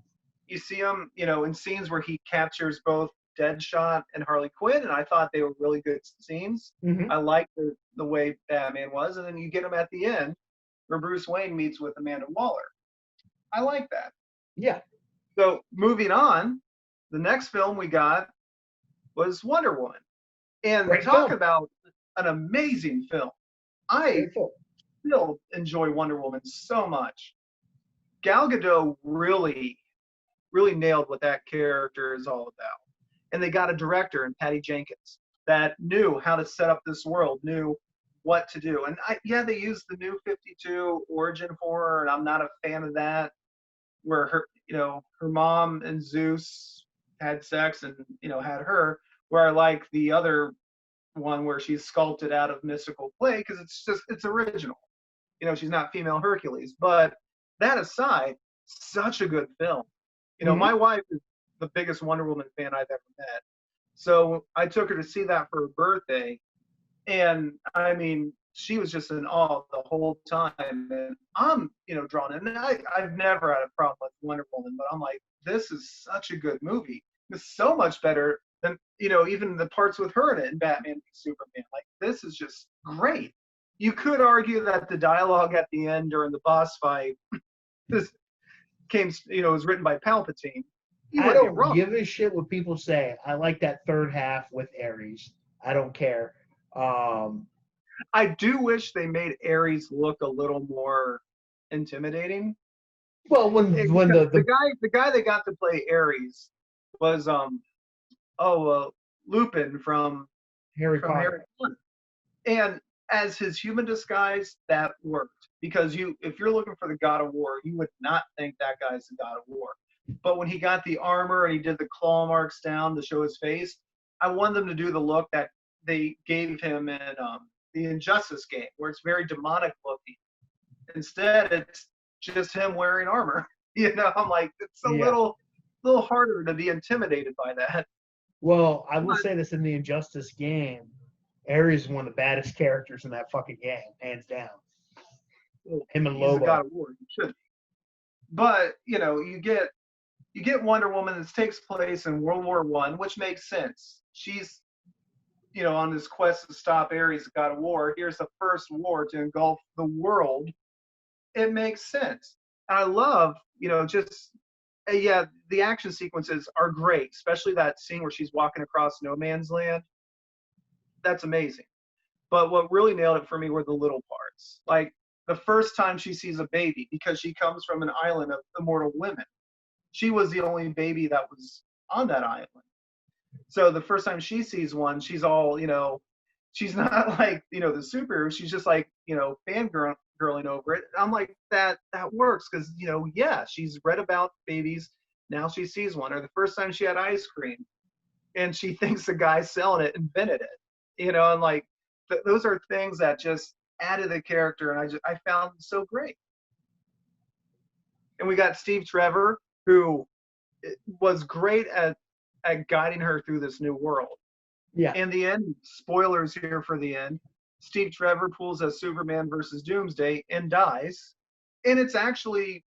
you see him, in scenes where he captures both Deadshot and Harley Quinn, and I thought they were really good scenes. Mm-hmm. I liked the way Batman was, and then you get him at the end where Bruce Wayne meets with Amanda Waller. I like that. Yeah. So moving on, the next film we got was Wonder Woman. And Great talk film. about an amazing film. I still enjoy Wonder Woman so much. Gal Gadot really, really nailed what that character is all about. And they got a director in Patty Jenkins that knew how to set up this world, knew what to do. And they used the New 52 origin for her, and I'm not a fan of that, where her mom and Zeus had sex and, had her, where I like the other one where she's sculpted out of mystical clay because it's original. She's not female Hercules. But that aside, such a good film. My wife is the biggest Wonder Woman fan I've ever met. So I took her to see that for her birthday. And I mean, she was just in awe the whole time. And I'm, drawn in. And I've never had a problem with Wonder Woman, but I'm like, this is such a good movie. It's so much better than, even the parts with her in it in Batman v Superman. Like, this is just great. You could argue that the dialogue at the end during the boss fight this was written by Palpatine. I don't give a shit what people say. I like that third half with Ares. I don't care. I do wish they made Ares look a little more intimidating. Well, when the guy that got to play Ares was Lupin from Harry Potter. And as his human disguise, that worked because if you're looking for the God of War, you would not think that guy's the God of War. But when he got the armor and he did the claw marks down to show his face, I wanted them to do the look that they gave him in the Injustice game, where it's very demonic looking. Instead, it's just him wearing armor. I'm like, it's a Yeah. little harder to be intimidated by that. Well, I will But say this: in the Injustice game, Ares is one of the baddest characters in that fucking game, hands down. Him and he's a god Lobo. of war. He should be. But you get Wonder Woman. This takes place in World War One, which makes sense. She's on this quest to stop Ares, the god of war. Here's the first war to engulf the world. It makes sense. And I love, just yeah, the action sequences are great, especially that scene where she's walking across no man's land. That's amazing. But what really nailed it for me were the little parts. Like the first time she sees a baby, because she comes from an island of immortal women. She was the only baby that was on that island. So the first time she sees one, she's all, she's not like, the superhero. She's just like, fangirling over it. I'm like, that works because, yeah, she's read about babies. Now she sees one. Or the first time she had ice cream and she thinks the guy selling it invented it. And like, those are things that just added the character. And I found so great. And we got Steve Trevor, who was great at guiding her through this new world. Yeah. In the end, spoilers here for the end, Steve Trevor pulls a Superman versus Doomsday and dies. And it's actually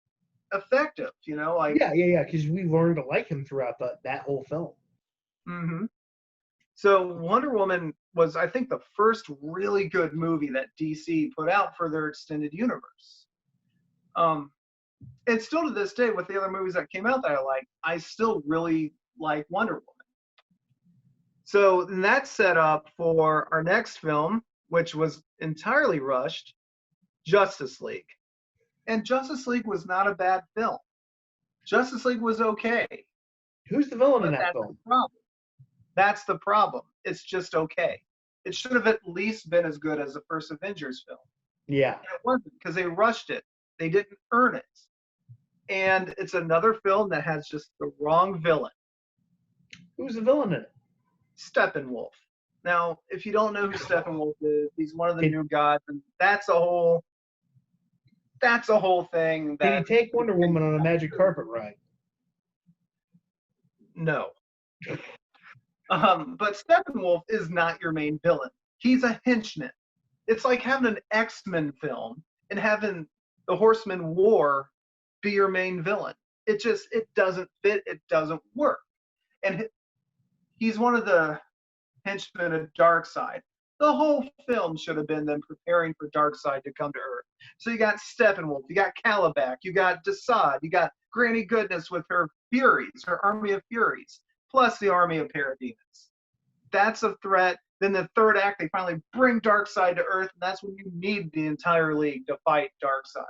effective, like. Yeah. Because we learned to like him throughout that whole film. Mm-hmm. So Wonder Woman was, I think, the first really good movie that DC put out for their extended universe. And still to this day, with the other movies that came out that I like, I still really like Wonder Woman. So that's set up for our next film, which was entirely rushed, Justice League. And Justice League was not a bad film. Justice League was okay. Who's the villain in that film? That's the problem. It's just okay. It should have at least been as good as the first Avengers film. Yeah. And it wasn't because they rushed it. They didn't earn it. And it's another film that has just the wrong villain. Who's the villain in it? Steppenwolf. Now, if you don't know who Steppenwolf is, he's one of the new gods, and that's a whole thing. Did he take Wonder Woman on a magic carpet ride? No. But Steppenwolf is not your main villain. He's a henchman. It's like having an X-Men film and having the Horseman War be your main villain. It doesn't fit. It doesn't work. And he's one of the henchmen of Darkseid. The whole film should have been them preparing for Darkseid to come to Earth. So you got Steppenwolf, you got Calabac, you got Desaad, you got Granny Goodness with her Furies, her army of Furies, plus the army of Parademons. That's a threat. Then the third act, they finally bring Darkseid to Earth, and that's when you need the entire league to fight Darkseid.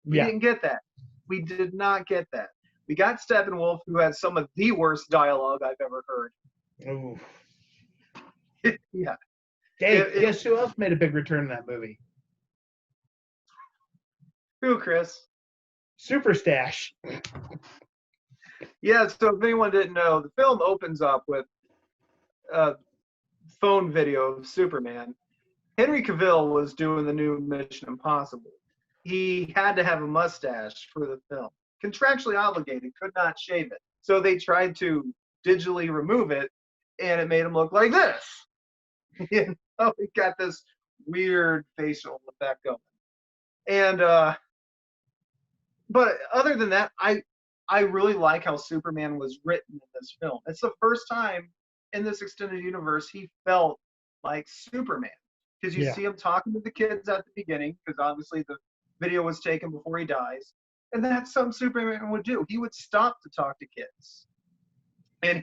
We didn't get that. We did not get that. We got Steppenwolf, who has some of the worst dialogue I've ever heard. Ooh. Yeah. Dave, guess who else made a big return in that movie? Who, Chris? Super Stash. Yeah, so if anyone didn't know, the film opens up with a phone video of Superman. Henry Cavill was doing the new Mission Impossible. He had to have a mustache for the film. Contractually obligated, could not shave it. So they tried to digitally remove it, and it made him look like this. He got this weird facial effect going. And but other than that, I really like how Superman was written in this film. It's the first time in this extended universe he felt like Superman, because you see him talking to the kids at the beginning, because obviously the video was taken before he dies, and that's something Superman would do. He would stop to talk to kids, and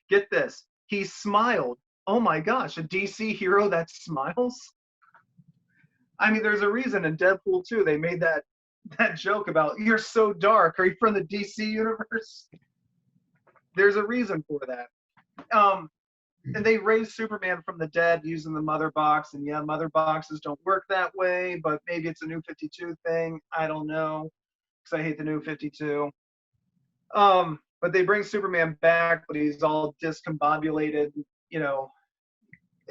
get this, he smiled. Oh my gosh, a DC hero that smiles? I mean, there's a reason in Deadpool 2 they made that joke about, you're so dark. Are you from the DC universe? There's a reason for that. And they raised Superman from the dead using the mother box. And yeah, mother boxes don't work that way, but maybe it's a New 52 thing. I don't know, because I hate the New 52. But they bring Superman back, but he's all discombobulated,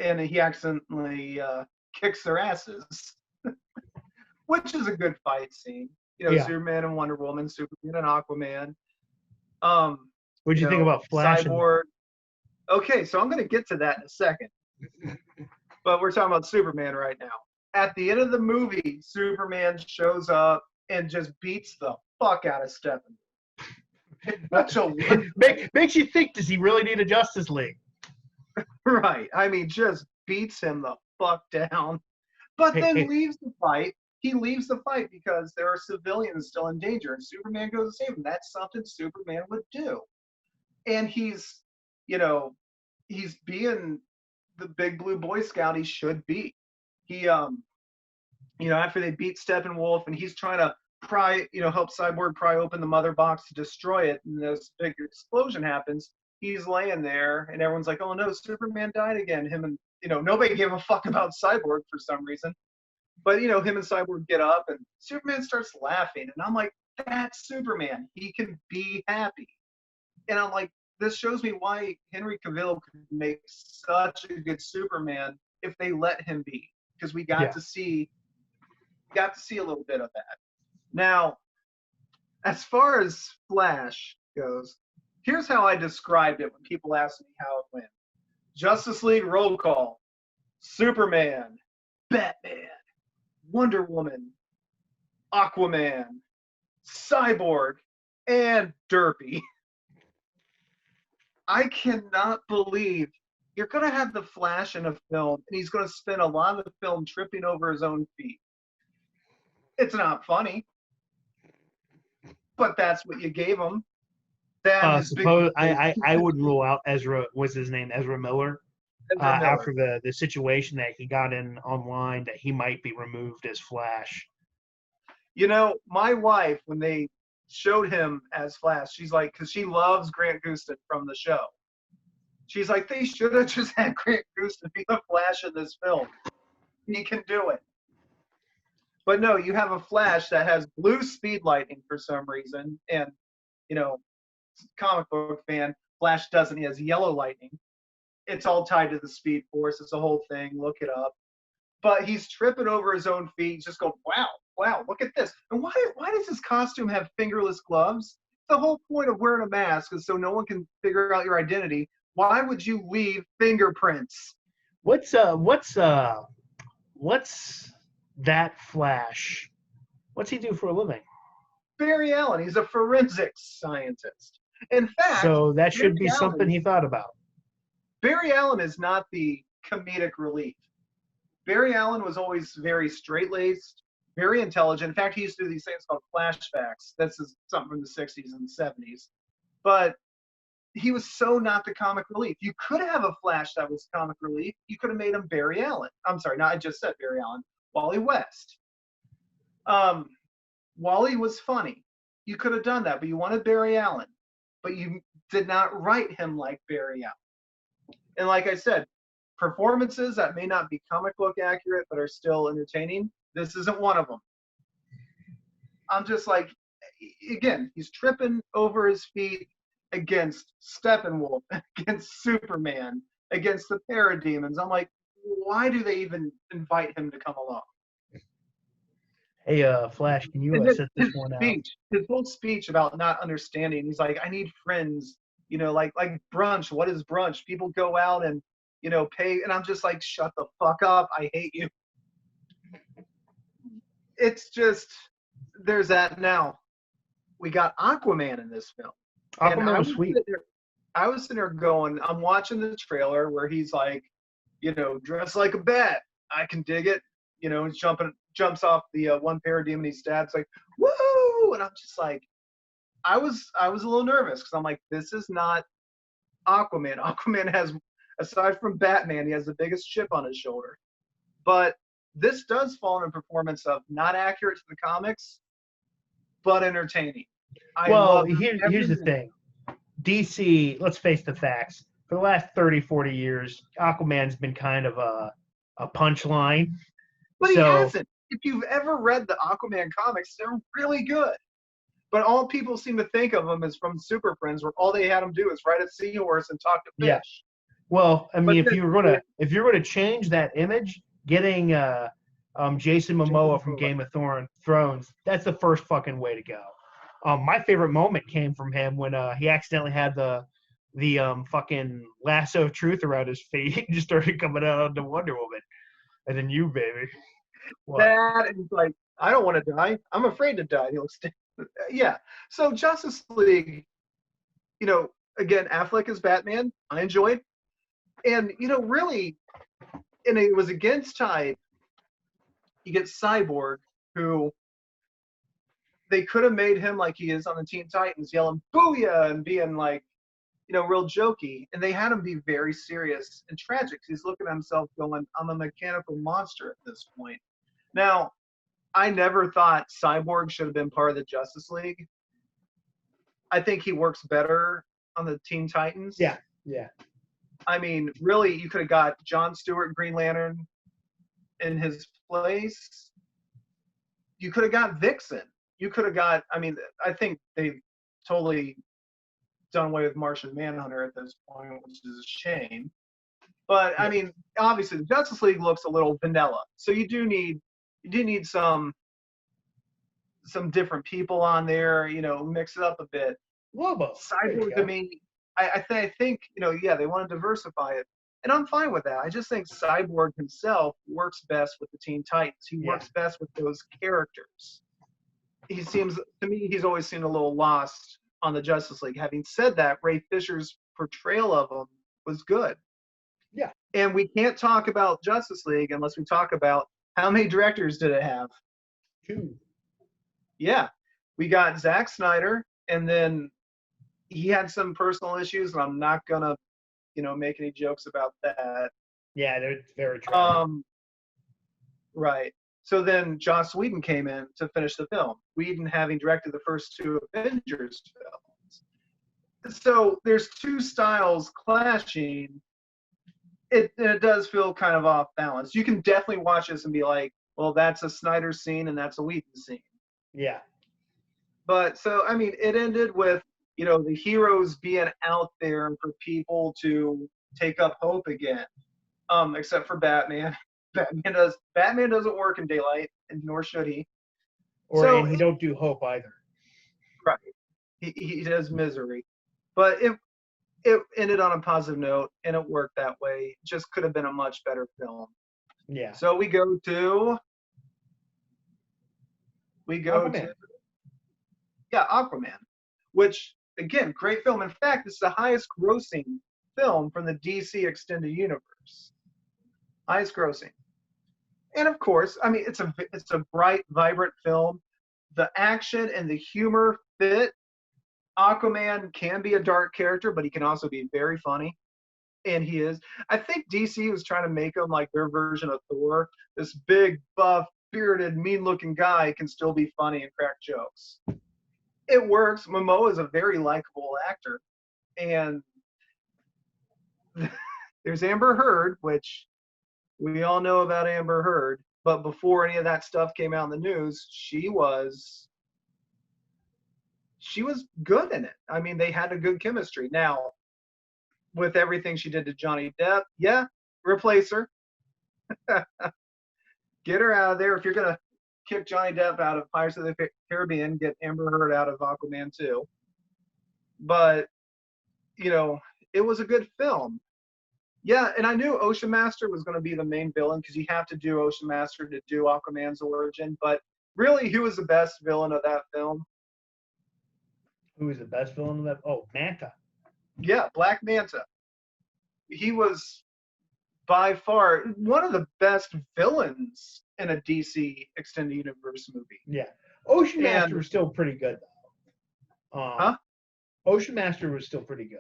and he accidentally kicks their asses, which is a good fight scene. Yeah. Superman and Wonder Woman, Superman and Aquaman. What'd you think about Flash? Cyborg. Okay, so I'm going to get to that in a second. But we're talking about Superman right now. At the end of the movie, Superman shows up and just beats the fuck out of Steppenwolf. Makes you think, does he really need a Justice League? Right. I mean, just beats him the fuck down. But then leaves the fight. He leaves the fight because there are civilians still in danger, and Superman goes to save him. That's something Superman would do. And he's being the big blue Boy Scout he should be. He, after they beat Steppenwolf, and he's trying to help Cyborg pry open the mother box to destroy it, and this big explosion happens. He's laying there, and everyone's like, "Oh no, Superman died again." Him and nobody gave a fuck about Cyborg for some reason, but him and Cyborg get up, and Superman starts laughing, and I'm like, "That's Superman. He can be happy," and I'm like, this shows me why Henry Cavill could make such a good Superman if they let him be, because we got to see a little bit of that. Now, as far as Flash goes, here's how I described it when people ask me how it went. Justice League roll call: Superman, Batman, Wonder Woman, Aquaman, Cyborg, and Derpy. I cannot believe you're going to have the Flash in a film, and he's going to spend a lot of the film tripping over his own feet. It's not funny, but that's what you gave him. I wouldn't rule out Ezra. What's his name? Ezra Miller. After the situation that he got in online, that he might be removed as Flash. My wife, when they showed him as Flash, she's like, because she loves Grant Gustin from the show. She's like, they should have just had Grant Gustin be the Flash in this film. He can do it. But no, you have a Flash that has blue speed lightning for some reason, and comic book fan, Flash doesn't. He has yellow lightning. It's all tied to the Speed Force. It's a whole thing. Look it up. But he's tripping over his own feet. Just go, wow, look at this. And why does his costume have fingerless gloves? The whole point of wearing a mask is so no one can figure out your identity. Why would you leave fingerprints? What's that Flash? What's he do for a living? Barry Allen. He's a forensics scientist. In fact, so that should be something he thought about. Barry Allen is not the comedic relief. Barry Allen was always very straight-laced, very intelligent. In fact, he used to do these things called flashbacks. This is something from the 60s and the 70s. But he was so not the comic relief. You could have a Flash that was comic relief. You could have made him Barry Allen. I'm sorry, I just said Barry Allen. Wally West. Wally was funny. You could have done that, but you wanted Barry Allen. But you did not write him like Barry Allen. And like I said, performances that may not be comic book accurate but are still entertaining, this isn't one of them. I'm just like, again, he's tripping over his feet against Steppenwolf, against Superman, against the Parademons. I'm like, why do they even invite him to come along? Hey, Flash, can you set this one out? His whole speech about not understanding, he's like, I need friends, like brunch. What is brunch? People go out and, pay. And I'm just like, shut the fuck up. I hate you. It's just, there's that now. We got Aquaman in this film. Aquaman was sweet. I was sitting there going, I'm watching the trailer where he's like, dressed like a bat. I can dig it. He's jumps off the one parademon he stabs, like, woo! And I'm just like, I was a little nervous because I'm like, this is not Aquaman. Aquaman has, aside from Batman, he has the biggest chip on his shoulder. But this does fall in a performance of not accurate to the comics, but entertaining. Here's the thing. DC, let's face the facts. For the last 30, 40 years, Aquaman's been kind of a punchline. But he hasn't. If you've ever read the Aquaman comics, they're really good. But all people seem to think of him is from Super Friends, where all they had him do is ride a seahorse and talk to fish. Well, I But mean, then if you're gonna change that image, getting Jason Jason Momoa from Momoa. Game of Thrones, that's the first fucking way to go. My favorite moment came from him when he accidentally had the fucking lasso of truth around his feet and just started coming out onto Wonder Woman. And then you, baby. What? That and like, I don't want to die. I'm afraid to die. He'll stay. Yeah. So Justice League, you know, again, Affleck is Batman. I enjoyed, and really, and it was against type. You get Cyborg, who they could have made him like he is on the Teen Titans, yelling "Booyah" and being like, real jokey, and they had him be very serious and tragic. He's looking at himself going, "I'm a mechanical monster at this point." Now, I never thought Cyborg should have been part of the Justice League. I think he works better on the Teen Titans. Yeah, yeah. I mean, really, you could have got John Stewart, Green Lantern, in his place. You could have got Vixen. You could have got. I mean, I think they've totally done away with Martian Manhunter at this point, which is a shame. But I mean, obviously, the Justice League looks a little vanilla, so you do need some different people on there. Mix it up a bit. Lobo. Cyborg to me, I think yeah, they want to diversify it, and I'm fine with that. I just think Cyborg himself works best with the Teen Titans. He works best with those characters. He seems to me he's always seemed a little lost on the Justice League. Having said that, Ray Fisher's portrayal of him was good. Yeah. And we can't talk about Justice League unless we talk about how many directors did it have? 2. Yeah. We got Zack Snyder, and then he had some personal issues, and I'm not gonna, make any jokes about that. Yeah, they're very true. Right. So then Joss Whedon came in to finish the film. Whedon having directed the first 2 Avengers films. So there's 2 styles clashing. It does feel kind of off balance. You can definitely watch this and be like, well, that's a Snyder scene and that's a Whedon scene. Yeah. But so, I mean, it ended with, the heroes being out there for people to take up hope again, except for Batman. Batman doesn't work in daylight, and nor should he. And he don't do hope either. Right. He does misery. But it ended on a positive note, and it worked that way. It just could have been a much better film. Yeah. So we go to Aquaman, which, again, great film. In fact, it's the highest grossing film from the DC Extended Universe. Highest grossing. And of course, I mean, it's a bright, vibrant film. The action and the humor fit. Aquaman can be a dark character, but he can also be very funny. And he is. I think DC was trying to make him like their version of Thor. This big, buff, bearded, mean-looking guy can still be funny and crack jokes. It works. Momoa is a very likable actor. And there's Amber Heard, which we all know about Amber Heard. But before any of that stuff came out in the news, she was good in it. I mean, they had a good chemistry. Now, with everything she did to Johnny Depp, yeah, replace her. Get her out of there. If you're going to kick Johnny Depp out of Pirates of the Caribbean, get Amber Heard out of Aquaman 2. But, it was a good film. Yeah, and I knew Ocean Master was going to be the main villain because you have to do Ocean Master to do Aquaman's origin. But really, who was the best villain of that film? Who was the best villain of that? Oh, Manta. Yeah, Black Manta. He was by far one of the best villains in a DC Extended Universe movie. Yeah. Ocean Master was still pretty good, though. Ocean Master was still pretty good.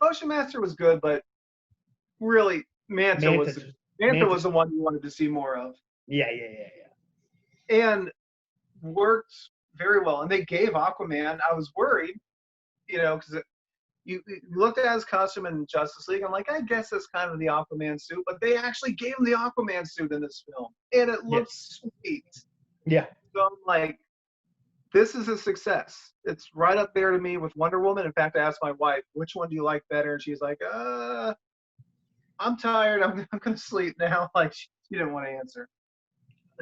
Ocean Master was good, but really, Manta was the one you wanted to see more of. Yeah. And worked very well. And they gave Aquaman, I was worried, because you looked at his costume in Justice League. I'm like, I guess that's kind of the Aquaman suit, but they actually gave him the Aquaman suit in this film, and it looks sweet. Yeah. So I'm like, this is a success. It's right up there to me with Wonder Woman. In fact, I asked my wife, which one do you like better? And she's like, I'm tired. I'm going to sleep now. Like, she didn't want to answer.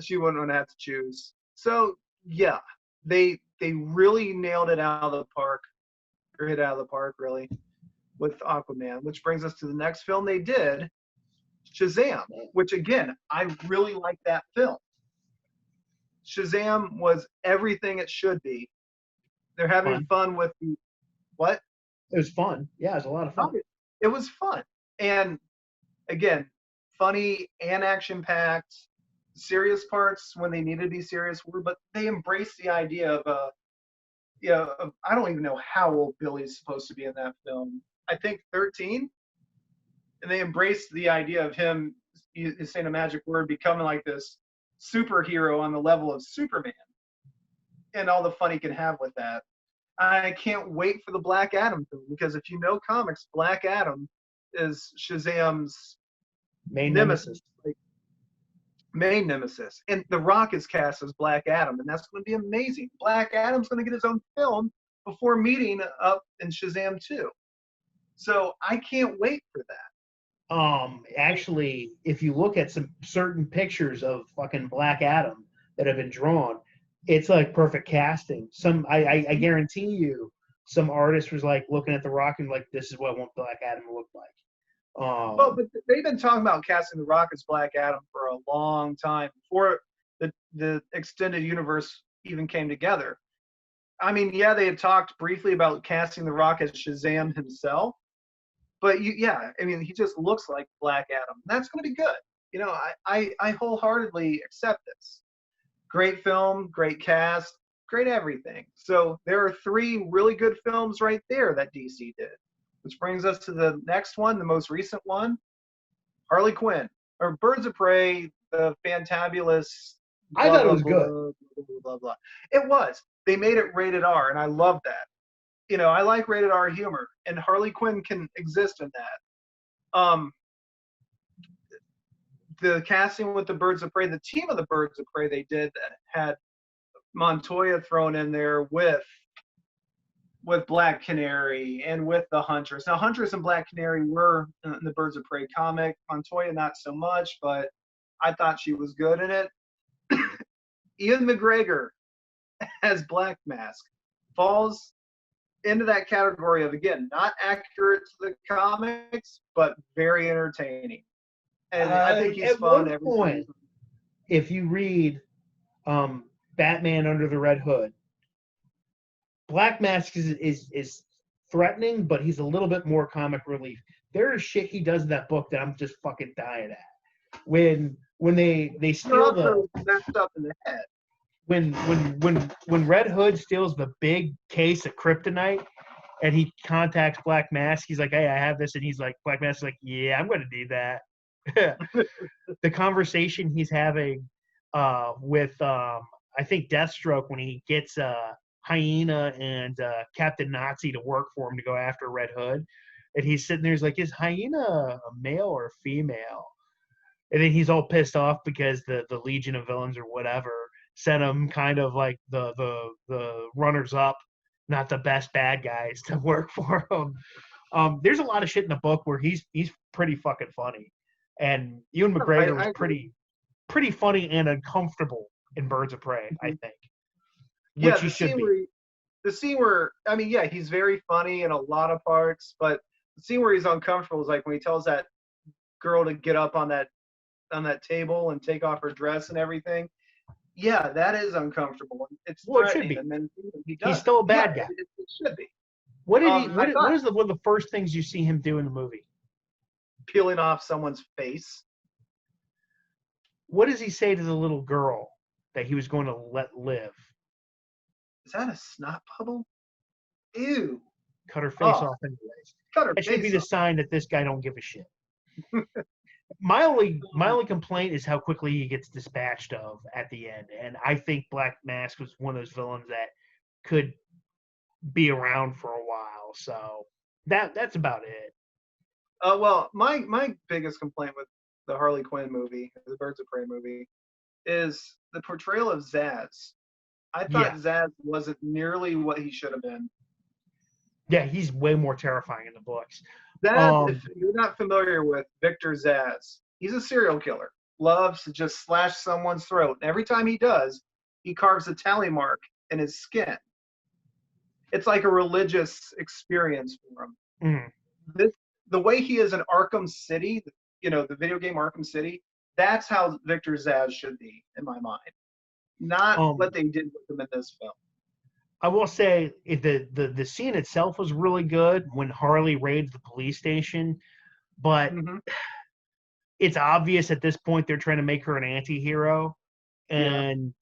She wouldn't want to have to choose. So, yeah, they really nailed it out of the park, or hit out of the park, really, with Aquaman, which brings us to the next film they did, Shazam, which, again, I really like that film. Shazam was everything it should be. They're having Fun. fun with the, what? It was fun. Yeah, it was a lot of fun. It was fun. And again, funny and action packed. Serious parts when they needed to be serious were, but they embraced the idea of I don't even know how old Billy's supposed to be in that film. I think 13. And they embraced the idea of him, saying a magic word, becoming like this superhero on the level of Superman, and all the fun he can have with that. I can't wait for the Black Adam film, because if you know comics, Black Adam is Shazam's Main nemesis. Main nemesis. And The Rock is cast as Black Adam, and that's going to be amazing. Black Adam's going to get his own film before meeting up in Shazam 2. So I can't wait for that. Actually, if you look at some certain pictures of fucking Black Adam that have been drawn, it's like perfect casting. I guarantee you, some artist was like looking at The Rock and like, this is what I want Black Adam to look like. Well, but they've been talking about casting The Rock as Black Adam for a long time, before the extended universe even came together. I mean, yeah, they had talked briefly about casting The Rock as Shazam himself, but I mean, he just looks like Black Adam. That's going to be good. You know, I wholeheartedly accept this. Great film, great cast, great everything. So there are 3 really good films right there that DC did. Which brings us to the next one, the most recent one, Harley Quinn, or Birds of Prey, the Fantabulous. I thought it was good. Blah, blah. It was. They made it rated R, and I love that. You know, I like rated R humor, and Harley Quinn can exist in that. The casting with the Birds of Prey, the team of the Birds of Prey they did that had Montoya thrown in there with Black Canary and with the Huntress. Now, Huntress and Black Canary were in the Birds of Prey comic. Montoya, not so much, but I thought she was good in it. Ian McGregor as Black Mask falls into that category of, again, not accurate to the comics, but very entertaining. And I think he's fun every time. If you read Batman Under the Red Hood, Black Mask is threatening, but he's a little bit more comic relief. There is shit he does in that book that I'm just fucking dying at. When they steal the messed up in the head. When Red Hood steals the big case of kryptonite and he contacts Black Mask, he's like, "Hey, I have this," and he's like, Black Mask's like, "Yeah, I'm gonna need that." The conversation he's having with I think Deathstroke when he gets Hyena and Captain Nazi to work for him to go after Red Hood, and he's sitting there, he's like, "Is Hyena a male or female?" And then he's all pissed off because the Legion of Villains or whatever sent him kind of like the runners up, not the best bad guys to work for him. There's a lot of shit in the book where he's pretty fucking funny, and Ewan McGregor was pretty funny and uncomfortable in Birds of Prey, I think. Yeah, the scene where, I mean, yeah, he's very funny in a lot of parts, but the scene where he's uncomfortable is like when he tells that girl to get up on that table and take off her dress and everything. Yeah, that is uncomfortable. It's threatening, and then he does. He's still a bad guy. It should be. What is one of the first things you see him do in the movie? Peeling off someone's face. What does he say to the little girl that he was going to let live? Is that a snot bubble? Ew. Cut her face off anyways. That should be the sign that this guy don't give a shit. My only complaint is how quickly he gets dispatched of at the end. And I think Black Mask was one of those villains that could be around for a while. So that's about it. Well, my biggest complaint with the Harley Quinn movie, the Birds of Prey movie, is the portrayal of Zaz. I thought Zaz wasn't nearly what he should have been. Yeah, he's way more terrifying in the books. That, if Um, you're not familiar with Victor Zsasz, he's a serial killer. Loves to just slash someone's throat. And every time he does, he carves a tally mark in his skin. It's like a religious experience for him. mhm. This, the way he is in Arkham City, the video game Arkham City, that's how Victor Zsasz should be in my mind. Not what um, they did with him in this film. I will say the scene itself was really good when Harley raids the police station, but Hmm. it's obvious at this point they're trying to make her an anti-hero, Yeah. and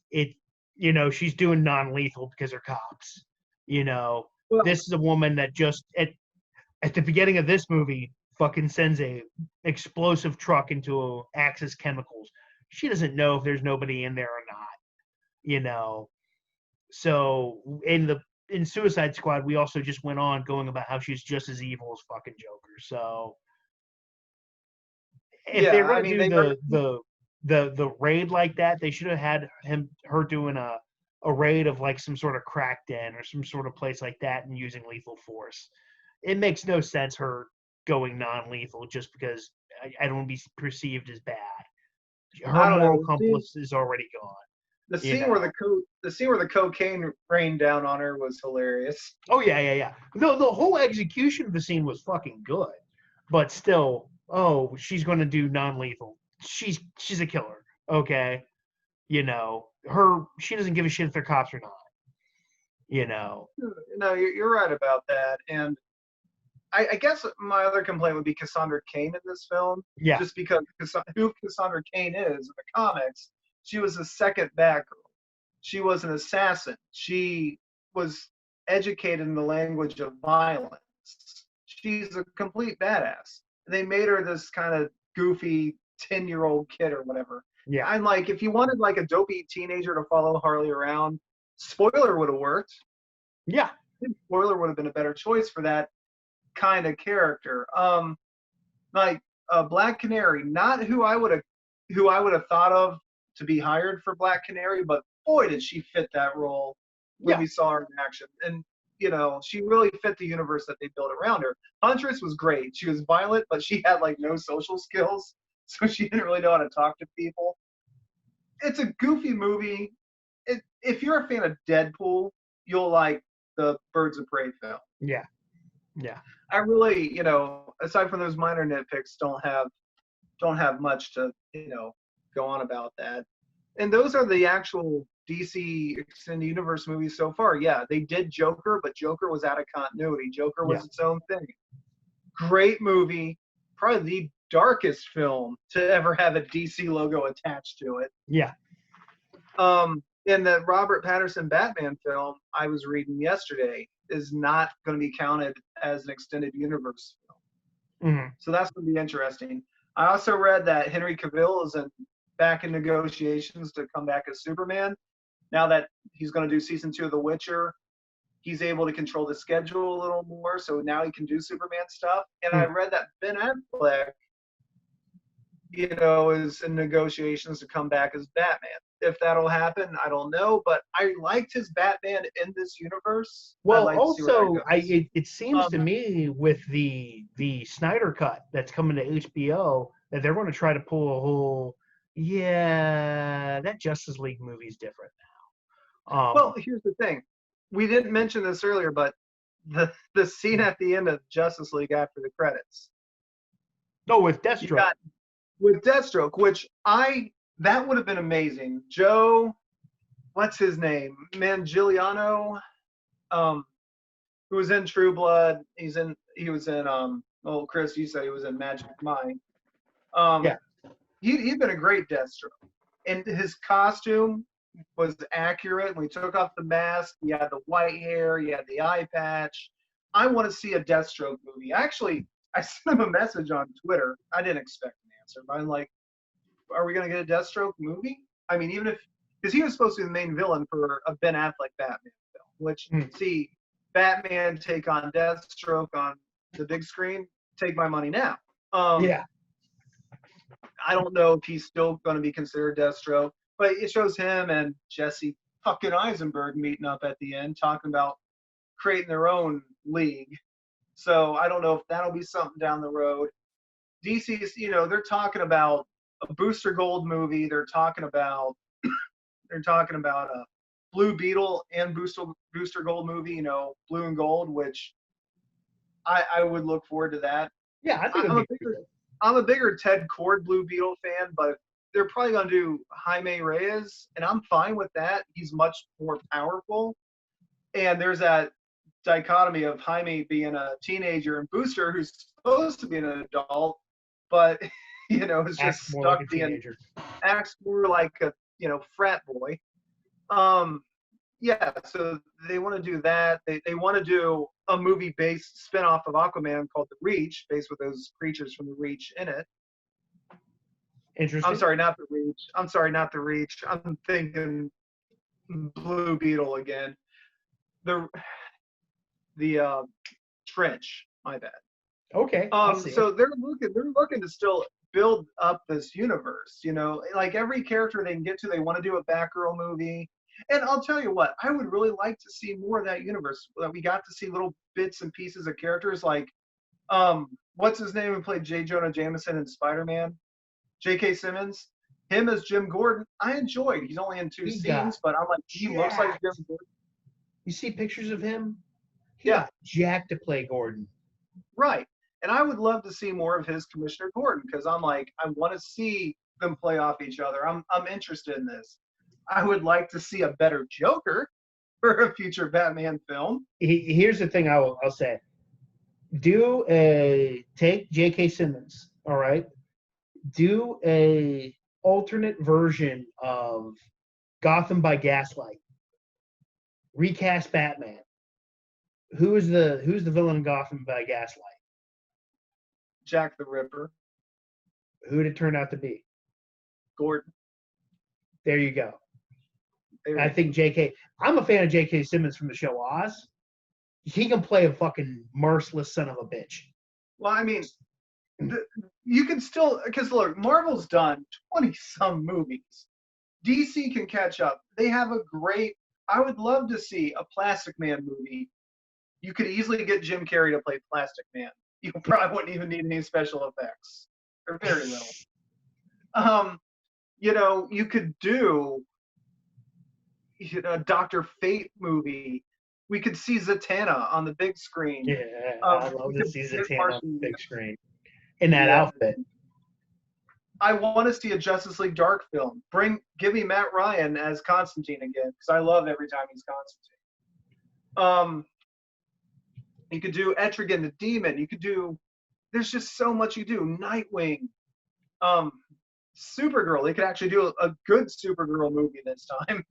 she's doing non-lethal because they're cops. You know, Well, this is a woman that just at the beginning of this movie fucking sends a explosive truck into Axis Chemicals. She doesn't know if there's nobody in there or not. You know, so in Suicide Squad, we also just went on going about how she's just as evil as fucking Joker. So if yeah. they're I gonna mean, do they the raid like that, they should have had her doing a raid of like some sort of crack den or some sort of place like that and using lethal force. It makes no sense her going non-lethal just because I don't want to be perceived as bad. Her I don't moral know. compass is already gone. The You scene where know. the scene where the cocaine rained down on her was hilarious. Oh yeah, yeah, yeah. The whole execution of the scene was fucking good, but still, oh, she's going to do non-lethal. She's a killer. Okay, she doesn't give a shit if they're cops or not. You know. No, you're right about that. And I guess my other complaint would be Cassandra Cain in this film, Yeah, just because who Cassandra Cain is in the comics. She was the second Batgirl. She was an assassin. She was educated in the language of violence. She's a complete badass. They made her this kind of goofy 10-year-old kid or whatever. yeah, I'm like, if you wanted like a dopey teenager to follow Harley around, spoiler would have worked. yeah, I think spoiler would have been a better choice for that kind of character. Like Black Canary, not who I would have thought of to be hired for Black Canary, but boy did she fit that role when yeah, we saw her in action. And she really fit the universe that they built around her. Huntress was great. She was violent, but she had like no social skills, so she didn't really know how to talk to people. It's a goofy movie. If you're a fan of Deadpool, you'll like the Birds of Prey film. yeah, yeah, I really, aside from those minor nitpicks, don't have much to, go on about that. And those are the actual DC Extended Universe movies so far. Yeah, they did Joker, but Joker was out of continuity. Joker yeah, was its own thing. Great movie, probably the darkest film to ever have a DC logo attached to it. yeah. In the Robert Pattinson Batman film I was reading yesterday is not going to be counted as an extended universe film. Hmm. So that's going to be interesting. I also read that Henry Cavill is back in negotiations to come back as Superman. Now that he's going to do season 2 of The Witcher, he's able to control the schedule a little more. So now he can do Superman stuff. And I read that Ben Affleck, is in negotiations to come back as Batman. If that'll happen, I don't know. But I liked his Batman in this universe. I'd Well, like to see where that also, goes. it seems to Um, me with the Snyder cut that's coming to HBO that they're going to try to pull a whole, yeah, that Justice League movie is different now. well, here's the thing. We didn't mention this earlier, but the scene at the end of Justice League after the credits, No, with you Deathstroke. got with Deathstroke, which that would have been amazing. Joe, what's his name? Manganiello, who was in True Blood. He was in well, Chris, you said he was in Magic Mike. Yeah, He'd been a great Deathstroke. And his costume was accurate. When he took off the mask, he had the white hair, he had the eye patch. I want to see a Deathstroke movie. Actually, I sent him a message on Twitter. I didn't expect an answer, but I'm like, are we going to get a Deathstroke movie? I mean, even if, because he was supposed to be the main villain for a Ben Affleck Batman film, which, see, Batman take on Deathstroke on the big screen, take my money now. yeah, I don't know if he's still going to be considered Deathstroke, but it shows him and Jesse fucking Eisenberg meeting up at the end, talking about creating their own league. So I don't know if that'll be something down the road. DC's, they're talking about a Booster Gold movie. They're talking about a Blue Beetle and Booster Gold movie. Blue and Gold, which I would look forward to that. Yeah, I think it'd I'm a be pretty bigger good. I'm a bigger Ted Cord Blue Beetle fan, but they're probably gonna do Jaime Reyes, and I'm fine with that. He's much more powerful, and there's that dichotomy of Jaime being a teenager and Booster, who's supposed to be an adult, but is just Acts more like stuck a being teenager. acts more like a frat boy. Um, yeah, so they want to do that. They want to do a movie based spin-off of Aquaman called The Reach, based with those creatures from The Reach in it. I'm Interesting. sorry, not The Reach. I'm sorry, not The Reach. I'm thinking Blue Beetle again. The Trench. My bad. Okay, I see it. So they're looking to still build up this universe. Like every character they can get to, they want to do a Batgirl movie. And I'll tell you what, I would really like to see more of that universe. That we got to see little bits and pieces of characters like, what's his name who played J. Jonah Jameson in Spider-Man? J.K. Simmons. Him as Jim Gordon, I enjoyed. He's only in two He got scenes, but I'm like, he looks like Jim jacked. Gordon. You see pictures of him? He Yeah, got jacked to play Gordon. right. And I would love to see more of his Commissioner Gordon because I'm like, I want to see them play off each other. I'm interested in this. I would like to see a better Joker for a future Batman film. Here's the thing I'll say. Take J.K. Simmons, all right? Do a alternate version of Gotham by Gaslight. Recast Batman. Who's the villain in Gotham by Gaslight? Jack the Ripper, Who did it turn out to be? Gordon. There you go. There I you think J.K. I'm a fan of J.K. Simmons from the show Oz. He can play a fucking merciless son of a bitch. Well, I mean, you can still, because look, Marvel's done 20 some movies. DC can catch up. They have a great, I would love to see a Plastic Man movie. You could easily get Jim Carrey to play Plastic Man. You probably wouldn't even need any special effects, or very little. You could do a Dr. Fate movie. We could see Zatanna on the big screen. Yeah, I love to see Zatanna on the big screen in that outfit. I want to see a Justice League Dark film. Give me Matt Ryan as Constantine again, because I love every time he's Constantine. You could do Etrigan the Demon. You could do. There's just so much you do. Nightwing. Supergirl. They could actually do a good Supergirl movie this time.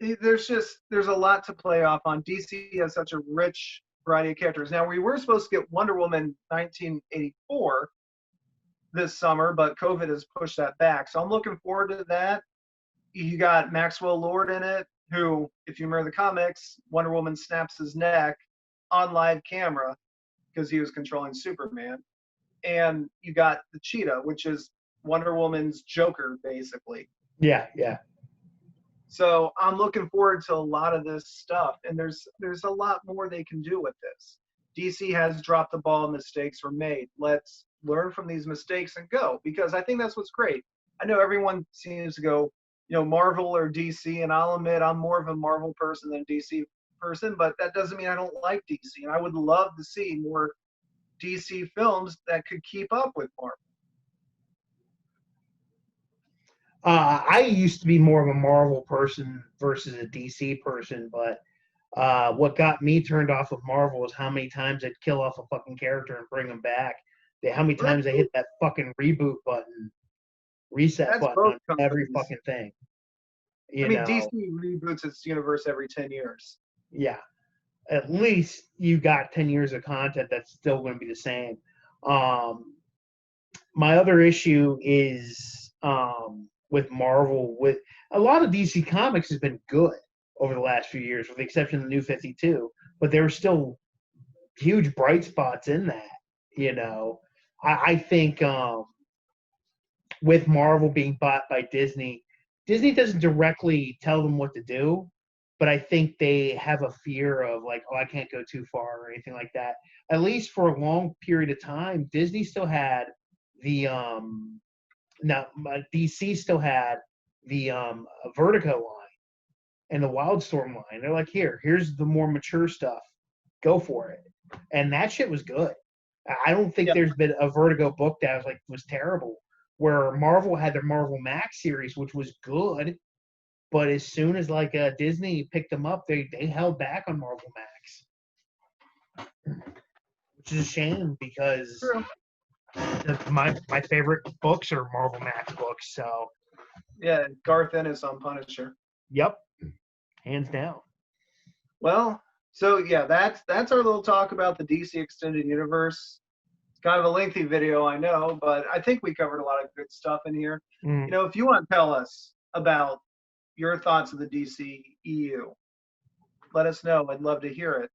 There's a lot to play off on. DC has such a rich variety of characters. Now we were supposed to get Wonder Woman 1984 this summer, but COVID has pushed that back. So I'm looking forward to that. You got Maxwell Lord in it, who, if you remember the comics, Wonder Woman snaps his neck on live camera because he was controlling Superman. And you got the Cheetah, which is Wonder Woman's Joker, basically. Yeah, yeah. So I'm looking forward to a lot of this stuff, and there's a lot more they can do with this. DC has dropped the ball, mistakes were made. Let's learn from these mistakes and go, because I think that's what's great. I know everyone seems to go, Marvel or DC, and I'll admit I'm more of a Marvel person than a DC person, but that doesn't mean I don't like DC, and I would love to see more DC films that could keep up with Marvel. I used to be more of a Marvel person versus a DC person, but what got me turned off of Marvel is how many times they'd kill off a fucking character and bring them back. How many times they hit that fucking reboot button, reset button on every fucking thing. DC reboots its universe every 10 years. Yeah. At least you got 10 years of content that's still going to be the same. My other issue is with Marvel, with a lot of DC Comics has been good over the last few years, with the exception of the New 52, but there were still huge bright spots in that. I think with Marvel being bought by Disney, Disney doesn't directly tell them what to do, but I think they have a fear of like, oh, I can't go too far or anything like that. At least for a long period of time, Disney still had the now DC still had the Vertigo line and the Wildstorm line. They're like, here's the more mature stuff. Go for it. And that shit was good. I don't think Yeah. there's been a Vertigo book that was terrible. Where Marvel had their Marvel Max series, which was good, but as soon as Disney picked them up, they held back on Marvel Max, which is a shame because my favorite books are Marvel Max books. So yeah, Garth Ennis on Punisher. yep, hands down. Well, so yeah, that's our little talk about the DC Extended Universe. It's kind of a lengthy video, I know, but I think we covered a lot of good stuff in here. Mm. You know, if you want to tell us about your thoughts of the DCEU, let us know. I'd love to hear it.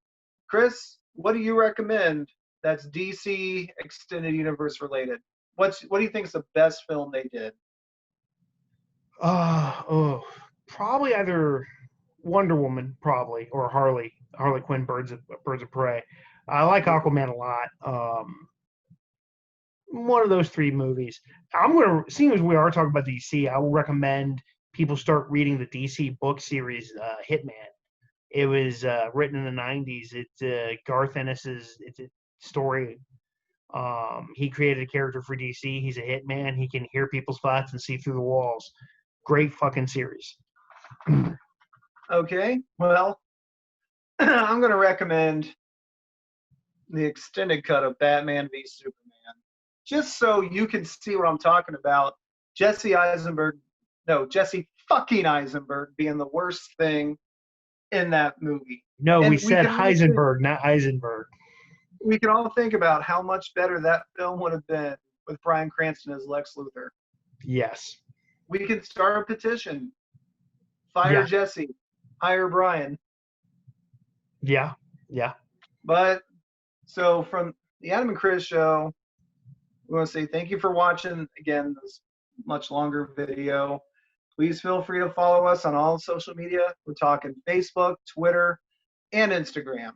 Chris, what do you recommend that's DC Extended Universe related? What do you think is the best film they did? Probably either Wonder Woman, probably, or Harley Quinn, Birds of Prey. I like Aquaman a lot. One of those three movies. Seeing as we are talking about DC, I will recommend people start reading the DC book series, Hitman. It was written in the 90s. It's Garth Ennis's story. He created a character for DC. He's a hitman. He can hear people's thoughts and see through the walls. Great fucking series. Okay, well, I'm going to recommend the extended cut of Batman v Superman, just so you can see what I'm talking about. Jesse fucking Eisenberg being the worst thing in that movie. No, And we said Heisenberg, not Eisenberg. We can all think about how much better that film would have been with Bryan Cranston as Lex Luthor. Yes. We can start a petition. Fire Jesse. Hire Bryan. Yeah. But so from the Adam and Chris show, we want to say thank you for watching again this much longer video. Please feel free to follow us on all social media. We're talking Facebook, Twitter, and Instagram.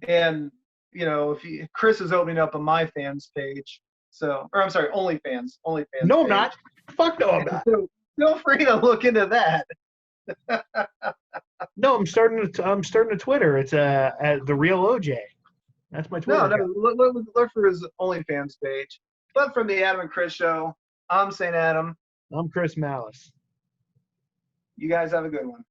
And you know, Chris is opening up a My Fans page, OnlyFans. No, I'm page. not. Fuck no, I'm not. So feel free to look into that. No, I'm starting a Twitter. It's the real OJ. That's my Twitter. Look for his OnlyFans page. But from the Adam and Chris show, I'm St. Adam. I'm Chris Malice. You guys have a good one.